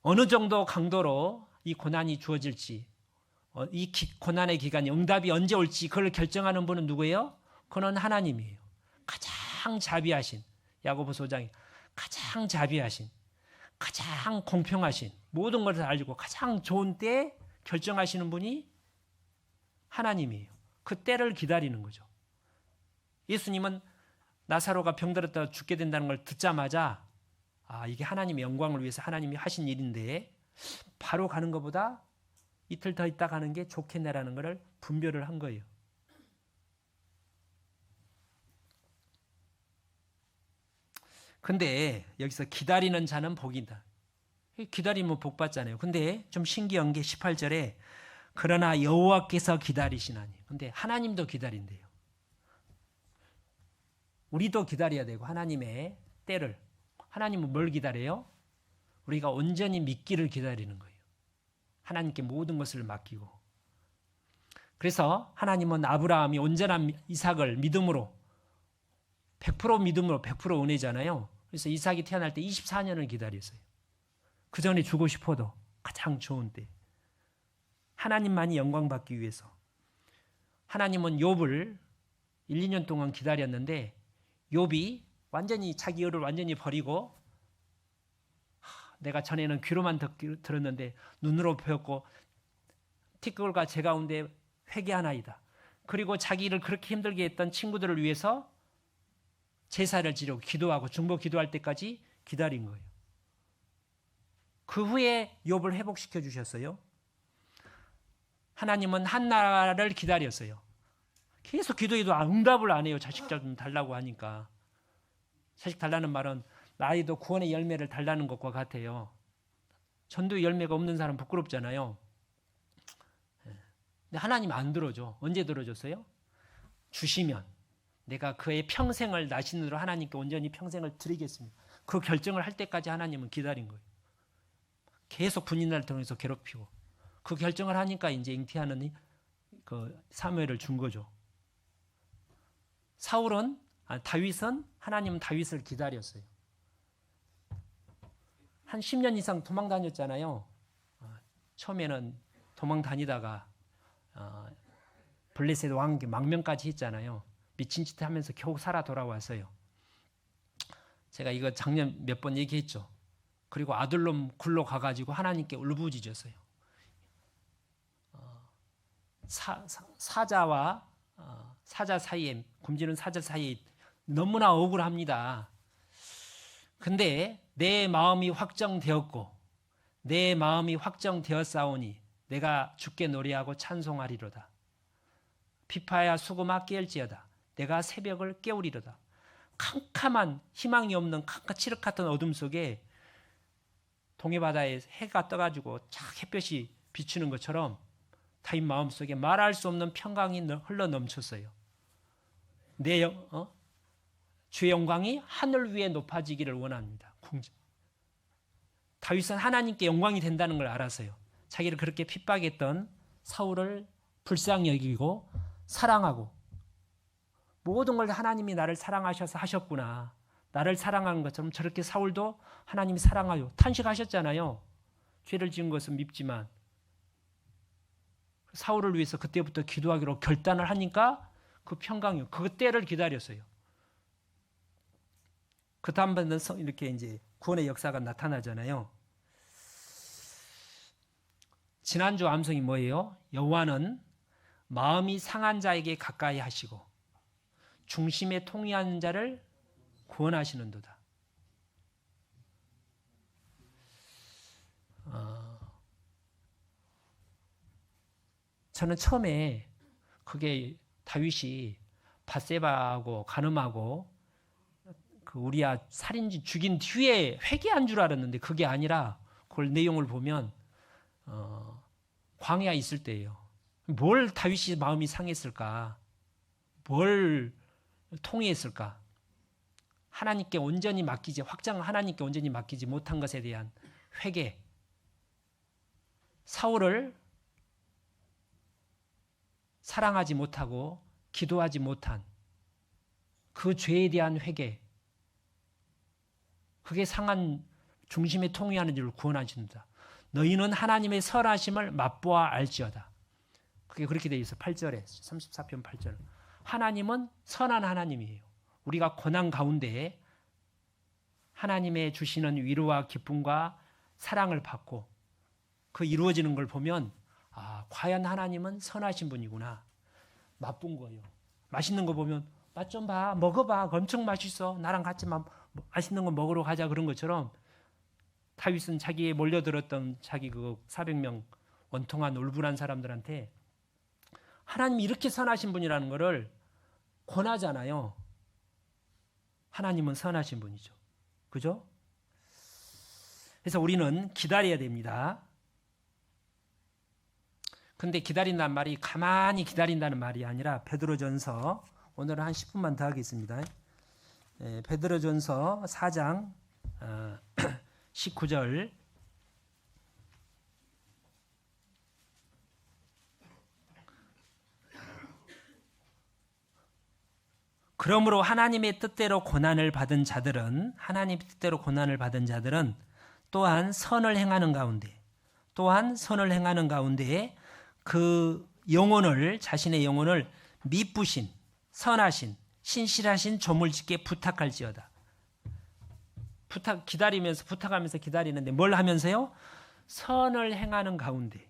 Speaker 1: 어느 정도 강도로 이 고난이 주어질지 이 고난의 기간이 응답이 언제 올지 그걸 결정하는 분은 누구예요? 그는 하나님이에요. 가장 자비하신 야고보서 5장에 가장 자비하신 가장 공평하신 모든 것을 알고 가장 좋은 때 결정하시는 분이 하나님이에요. 그 때를 기다리는 거죠. 예수님은 나사로가 병들었다 죽게 된다는 걸 듣자마자 이게 하나님의 영광을 위해서 하나님이 하신 일인데 바로 가는 것보다 이틀 더 있다 가는 게 좋겠네라는 것을 분별을 한 거예요. 근데 여기서 기다리는 자는 복이다. 기다리면 복 받잖아요. 근데 좀 신기한 게 18절에 그러나 여호와께서 기다리시나니. 근데 하나님도 기다린대요. 우리도 기다려야 되고 하나님의 때를. 하나님은 뭘 기다려요? 우리가 온전히 믿기를 기다리는 거예요. 하나님께 모든 것을 맡기고. 그래서 하나님은 아브라함이 온전한 이삭을 믿음으로 100% 믿음으로 100% 은혜잖아요. 그래서 이삭이 태어날 때 24년을 기다렸어요. 그 전에 주고 싶어도 가장 좋은 때. 하나님만이 영광 받기 위해서. 하나님은 욥을 1, 2년 동안 기다렸는데 욥이 완전히 자기 의를 완전히 버리고 내가 전에는 귀로만 들었는데 눈으로 보였고 티끌과 제 가운데 회개하나이다. 그리고 자기를 그렇게 힘들게 했던 친구들을 위해서 제사를 지르고 기도하고 중보 기도할 때까지 기다린 거예요. 그 후에 욥을 회복시켜 주셨어요. 하나님은 한나를 기다렸어요. 계속 기도해도 응답을 안 해요. 자식 좀 달라고 하니까. 자식 달라는 말은 나이도 구원의 열매를 달라는 것과 같아요. 전도의 열매가 없는 사람 부끄럽잖아요. 근데 하나님 안 들어줘. 언제 들어줬어요? 주시면 내가 그의 평생을 나신으로 하나님께 온전히 평생을 드리겠습니다. 그 결정을 할 때까지 하나님은 기다린 거예요. 계속 분인날 통해서 괴롭히고 그 결정을 하니까 이제 잉태하는 그 사무엘을 준 거죠. 다윗은 하나님은 다윗을 기다렸어요. 한 10년 이상 도망 다녔잖아요. 처음에는 도망 다니다가 블레셋 왕 망명까지 했잖아요. 미친 짓 하면서 겨우 살아 돌아왔어요. 제가 이거 작년 몇 번 얘기했죠. 그리고 아들놈 굴러 가가지고 하나님께 울부짖었어요. 사자 사이에 굶주린 사자 사이에 너무나 억울합니다. 근데 내 마음이 확정되었고 내 마음이 확정되었사오니 내가 주께 노래하고 찬송하리로다. 비파야 수고마 깨울지어다. 내가 새벽을 깨우리로다. 캄캄한 희망이 없는 칠흑 같은 어둠 속에 동해바다에 해가 떠가지고 쫙 햇볕이 비추는 것처럼 다윗 마음속에 말할 수 없는 평강이 흘러 넘쳤어요. 주의 영광이 하늘 위에 높아지기를 원합니다. 다윗은 하나님께 영광이 된다는 걸 알았어요. 자기를 그렇게 핍박했던 사울을 불쌍히 여기고 사랑하고 모든 걸 하나님이 나를 사랑하셔서 하셨구나. 나를 사랑하는 것처럼 저렇게 사울도 하나님이 사랑하여 탄식하셨잖아요. 죄를 지은 것은 밉지만 사울을 위해서 그때부터 기도하기로 결단을 하니까 그 평강이 그 때를 기다렸어요. 그 다음번에는 이렇게 이제 구원의 역사가 나타나잖아요. 지난주 암송이 뭐예요? 여호와는 마음이 상한 자에게 가까이 하시고 중심에 통이하는 자를 구원하시는도다. 저는 처음에 그게 다윗이 밧세바하고 간음하고 그 우리야 살인지 죽인 뒤에 회개한 줄 알았는데 그게 아니라 그걸 내용을 보면 광야 있을 때예요. 뭘 다윗이 마음이 상했을까? 뭘 통회했을까? 하나님께 온전히 맡기지 하나님께 온전히 맡기지 못한 것에 대한 회개. 사울을 사랑하지 못하고 기도하지 못한 그 죄에 대한 회개. 그게 상한 중심에 통회하는 일을 구원하신다. 너희는 하나님의 선하심을 맛보아 알지어다. 그게 그렇게 되어 있어. 8절에 34편 8절. 하나님은 선한 하나님이에요. 우리가 고난 가운데 하나님의 주시는 위로와 기쁨과 사랑을 받고 그 이루어지는 걸 보면 과연 하나님은 선하신 분이구나. 맛본 거예요. 맛있는 거 보면 맛 좀 봐. 먹어봐. 엄청 맛있어. 나랑 같이 맛있는 거 먹으러 가자. 그런 것처럼 다윗은 자기에 몰려들었던 자기 그 400명 원통한 울분한 사람들한테 하나님이 이렇게 선하신 분이라는 것을 권하잖아요. 하나님은 선하신 분이죠. 그죠? 그래서 우리는 기다려야 됩니다. 근데 기다린다는 말이 가만히 기다린다는 말이 아니라 베드로전서 오늘은 한 10분만 더 하겠습니다. 베드로전서 4장 19절 그러므로 하나님의 뜻대로 고난을 받은 자들은 또한 선을 행하는 가운데 그 자신의 영혼을 미쁘신 선하신 신실하신 조물주께 부탁할지어다. 부탁하면서 기다리는데 뭘 하면서요? 선을 행하는 가운데.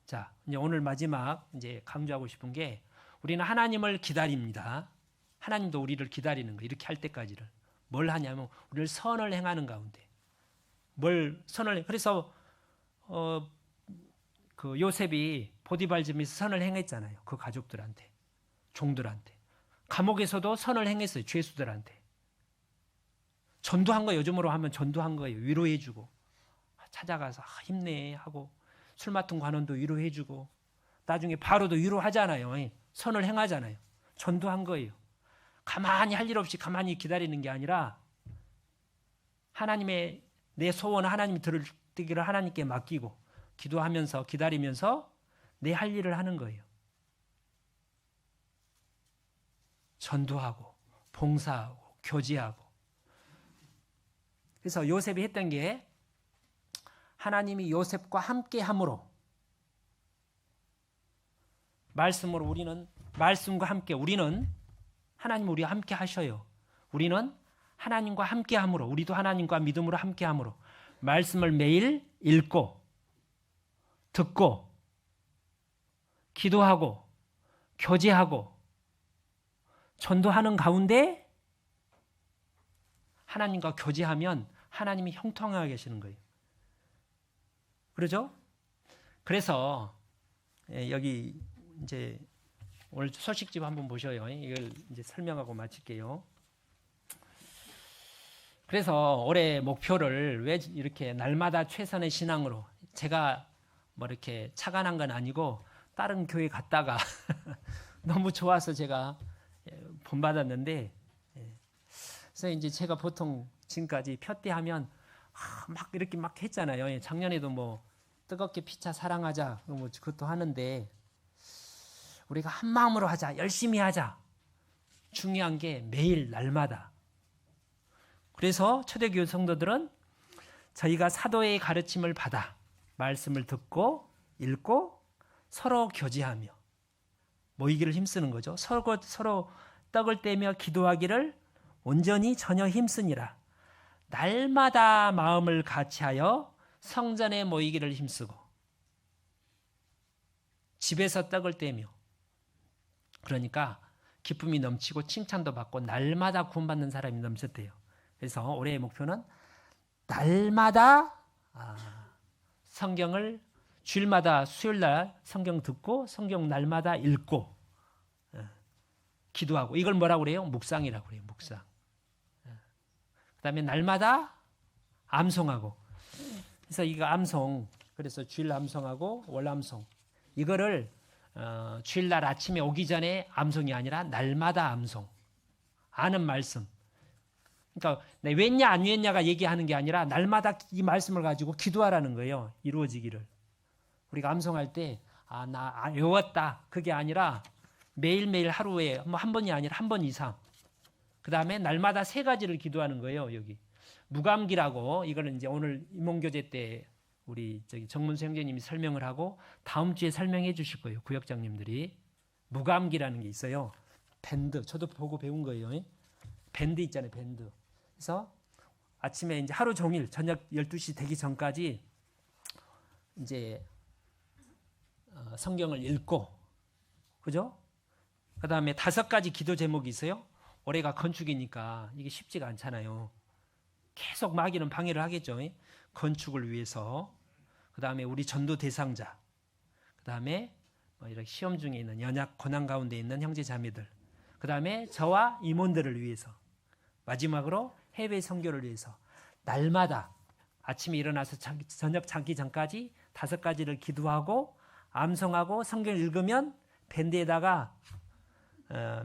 Speaker 1: 자, 이제 오늘 마지막 이제 강조하고 싶은 게 우리는 하나님을 기다립니다. 하나님도 우리를 기다리는 거 이렇게 할 때까지를 뭘 하냐면 우리를 선을 행하는 가운데 그래서 그 요셉이 보디발 집에서 선을 행했잖아요. 그 가족들한테 종들한테 감옥에서도 선을 행했어요. 죄수들한테 전도한 거 요즘으로 하면 전도한 거예요. 위로해주고 찾아가서 힘내 하고 술 맡은 관원도 위로해주고 나중에 바로도 위로하잖아요. 선을 행하잖아요. 전도한 거예요. 가만히 할 일 없이 가만히 기다리는 게 아니라 하나님의 내 소원을 하나님이 들으기를 하나님께 맡기고 기도하면서 기다리면서 내 할 일을 하는 거예요. 전도하고 봉사하고 교제하고. 그래서 요셉이 했던 게 하나님이 요셉과 함께 함으로 말씀과 함께 우리는 하나님 우리와 함께 하셔요. 우리는 하나님과 함께 함으로 우리도 하나님과 믿음으로 함께 함으로 말씀을 매일 읽고 듣고 기도하고 교제하고 전도하는 가운데 하나님과 교제하면 하나님이 형통하게 계시는 거예요. 그러죠? 그래서 여기 이제 오늘 소식집 한번 보셔요. 이걸 이제 설명하고 마칠게요. 그래서 올해 목표를 왜 이렇게 날마다 최선의 신앙으로 제가 뭐 이렇게 착안한 건 아니고 다른 교회 갔다가 너무 좋아서 제가 본받았는데 그래서 이제 제가 보통 지금까지 펴대하면 막 이렇게 막 했잖아요. 작년에도 뭐 뜨겁게 피차 사랑하자 뭐 그것도 하는데 우리가 한 마음으로 하자, 열심히 하자. 중요한 게 매일 날마다 그래서 초대교회 성도들은 저희가 사도의 가르침을 받아 말씀을 듣고 읽고 서로 교제하며 모이기를 힘쓰는 거죠. 서로 떡을 떼며 기도하기를 온전히 전혀 힘쓰니라. 날마다 마음을 같이하여 성전에 모이기를 힘쓰고 집에서 떡을 떼며, 그러니까 기쁨이 넘치고 칭찬도 받고 날마다 구원받는 사람이 넘쳤대요. 그래서 올해의 목표는 날마다 성경을 주일마다 수요일날 성경 듣고 성경 날마다 읽고 기도하고, 이걸 뭐라고 그래요? 묵상이라고 그래요. 묵상. 그 다음에 날마다 암송하고, 그래서 이거 암송, 그래서 주일 암송하고 월 암송, 이거를 주일날 아침에 오기 전에 암송이 아니라 날마다 암송, 아는 말씀. 그러니까 웬냐 안 웬냐가 얘기하는 게 아니라 날마다 이 말씀을 가지고 기도하라는 거예요. 이루어지기를. 우리가 암송할 때 나 외웠다, 그게 아니라 매일매일 하루에 한 번이 아니라 한 번 이상. 그 다음에 날마다 3가지를 기도하는 거예요. 여기 무감기라고, 이거는 이제 오늘 임원교제 때 우리 정문수 형제님이 설명을 하고 다음 주에 설명해 주실 거예요. 구역장님들이. 무감기라는 게 있어요. 밴드, 저도 보고 배운 거예요. 밴드 있잖아요. 밴드. 그래서 아침에 이제 하루 종일 저녁 12시 되기 전까지 이제 성경을 읽고, 그죠? 그 다음에 5가지 기도 제목이 있어요. 올해가 건축이니까 이게 쉽지가 않잖아요. 계속 마귀는 방해를 하겠죠. 건축을 위해서. 그 다음에 우리 전도 대상자. 그 다음에 이렇게 시험 중에 있는 연약 고난 가운데 있는 형제 자매들. 그 다음에 저와 임원들을 위해서. 마지막으로 해외 선교를 위해서 날마다 아침에 일어나서 저녁 자기 전까지 5가지를 기도하고 암송하고 성경을 읽으면 밴드에다가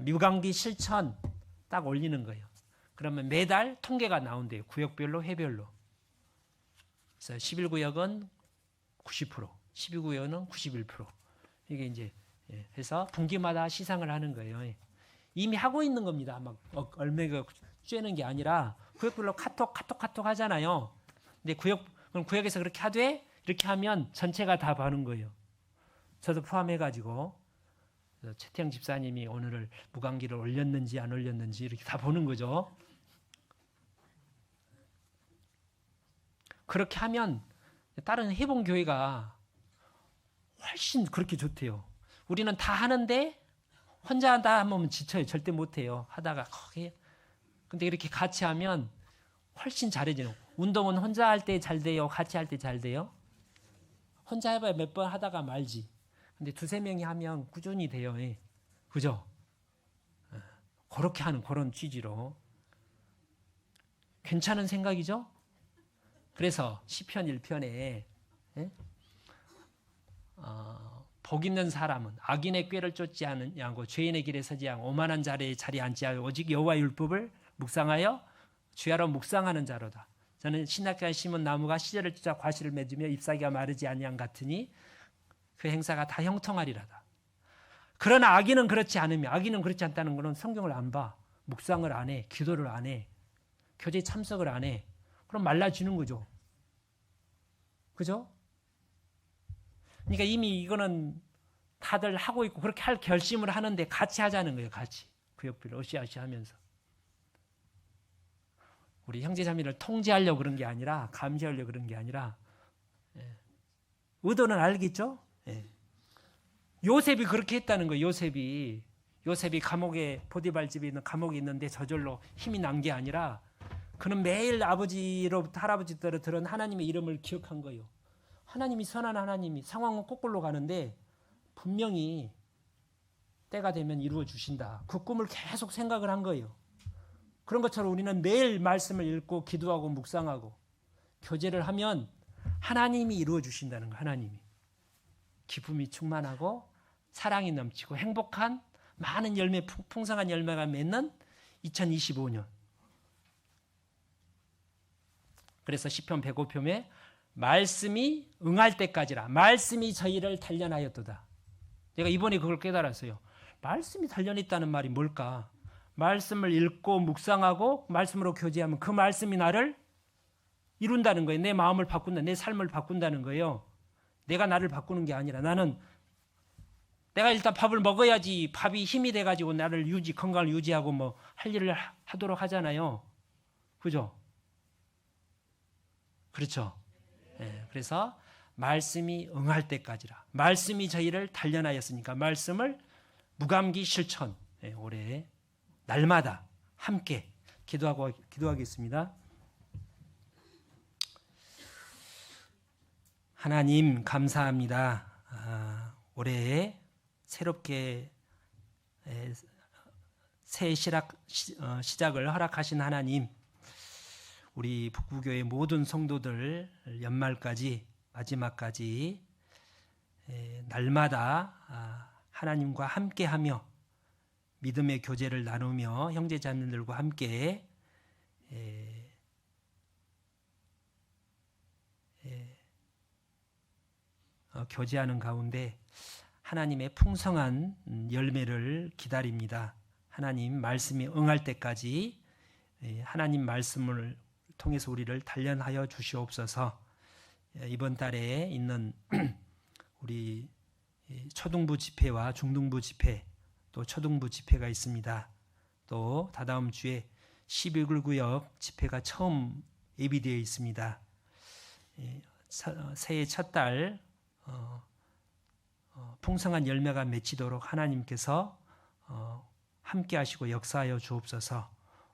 Speaker 1: 무감기 실천 딱 올리는 거예요. 그러면 매달 통계가 나온대요. 구역별로, 해별로. 그래서 11구역은 90%, 12구역은 91%. 이게 이제 해서 분기마다 시상을 하는 거예요. 이미 하고 있는 겁니다. 막 얼매가 쬐는 게 아니라 구역별로 카톡 하잖아요. 근데 그럼 구역에서 그렇게 하되 이렇게 하면 전체가 다 보는 거예요. 저도 포함해가지고 최태영 집사님이 오늘을 무감기를 올렸는지 안 올렸는지 이렇게 다 보는 거죠. 그렇게 하면 다른 해본 교회가 훨씬 그렇게 좋대요. 우리는 다 하는데 혼자 한다 하면 지쳐요. 절대 못해요. 하다가 근데 이렇게 같이 하면 훨씬 잘해지는. 운동은 혼자 할 때 잘 돼요? 같이 할 때 잘 돼요? 혼자 해봐야 몇 번 하다가 말지. 근데 2-3명이 하면 꾸준히 돼요. 그죠? 그렇게 하는 그런 취지로. 괜찮은 생각이죠? 그래서 시편 1편에 복 있는 사람은 악인의 꾀를 쫓지 않고 죄인의 길에 서지 않고 오만한 자리에 앉지 않고 오직 여호와의 율법을 묵상하여 주야로 묵상하는 자로다. 저는 신학자의 심은 나무가 시절을 쫓아 과실을 맺으며 잎사귀가 마르지 아니함 같으니 그 행사가 다 형통하리라다. 그러나 악인은 그렇지 않으며, 악인은 그렇지 않다는 것은 성경을 안 봐, 묵상을 안 해, 기도를 안 해, 교제에 참석을 안 해. 그럼 말라지는 거죠. 그죠? 그러니까 이미 이거는 다들 하고 있고 그렇게 할 결심을 하는데 같이 하자는 거예요. 같이. 구역별로 으쌰으쌰 하면서. 우리 형제자매를 통제하려고 그런 게 아니라, 감시하려고 그런 게 아니라, 의도는 알겠죠? 요셉이 그렇게 했다는 거예요. 요셉이 감옥에, 보디발 집에 있는 감옥에 있는데 저절로 힘이 난 게 아니라 그는 매일 아버지로부터 할아버지들을 들은 하나님의 이름을 기억한 거예요. 하나님이 선한 하나님이, 상황은 거꾸로 가는데 분명히 때가 되면 이루어 주신다. 그 꿈을 계속 생각을 한 거예요. 그런 것처럼 우리는 매일 말씀을 읽고 기도하고 묵상하고 교제를 하면 하나님이 이루어 주신다는 거예요. 하나님이. 기쁨이 충만하고 사랑이 넘치고 행복한 많은 열매, 풍성한 열매가 맺는 2025년. 그래서 시편 105편에 말씀이 응할 때까지라, 말씀이 저희를 단련하였도다. 내가 이번에 그걸 깨달았어요. 말씀이 단련했다는 말이 뭘까?
Speaker 2: 말씀을 읽고 묵상하고 말씀으로 교제하면 그 말씀이 나를 이룬다는 거예요. 내 마음을 바꾼다, 내 삶을 바꾼다는 거예요. 내가 나를 바꾸는 게 아니라 나는 내가 일단 밥을 먹어야지 밥이 힘이 돼가지고 나를 건강을 유지하고 뭐 할 일을 하도록 하잖아요. 그죠? 그렇죠. 예, 그래서 말씀이 응할 때까지라. 말씀이 저희를 단련하였으니까 말씀을 무감기 실천. 예, 올해 날마다 함께 기도하겠습니다. 하나님 감사합니다. 올해 새롭게 새 시작을 허락하신 하나님, 우리 북구교회 모든 성도들 연말까지 마지막까지 날마다 하나님과 함께하며 믿음의 교제를 나누며 형제자매들과 함께 교제하는 가운데 하나님의 풍성한 열매를 기다립니다. 하나님 말씀이 응할 때까지 하나님 말씀을 통해서 우리를 단련하여 주시옵소서. 이번 달에 있는 우리 초등부 집회와 중등부 집회, 또 초등부 집회가 있습니다. 또 다다음 주에 12구역 집회가 처음 예비되어 있습니다. 새해 첫 달 풍성한 열매가 맺히도록 하나님께서 함께 하시고 역사하여 주옵소서.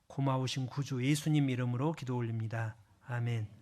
Speaker 2: 고마우신 구주 예수님 이름으로 기도 올립니다. 아멘.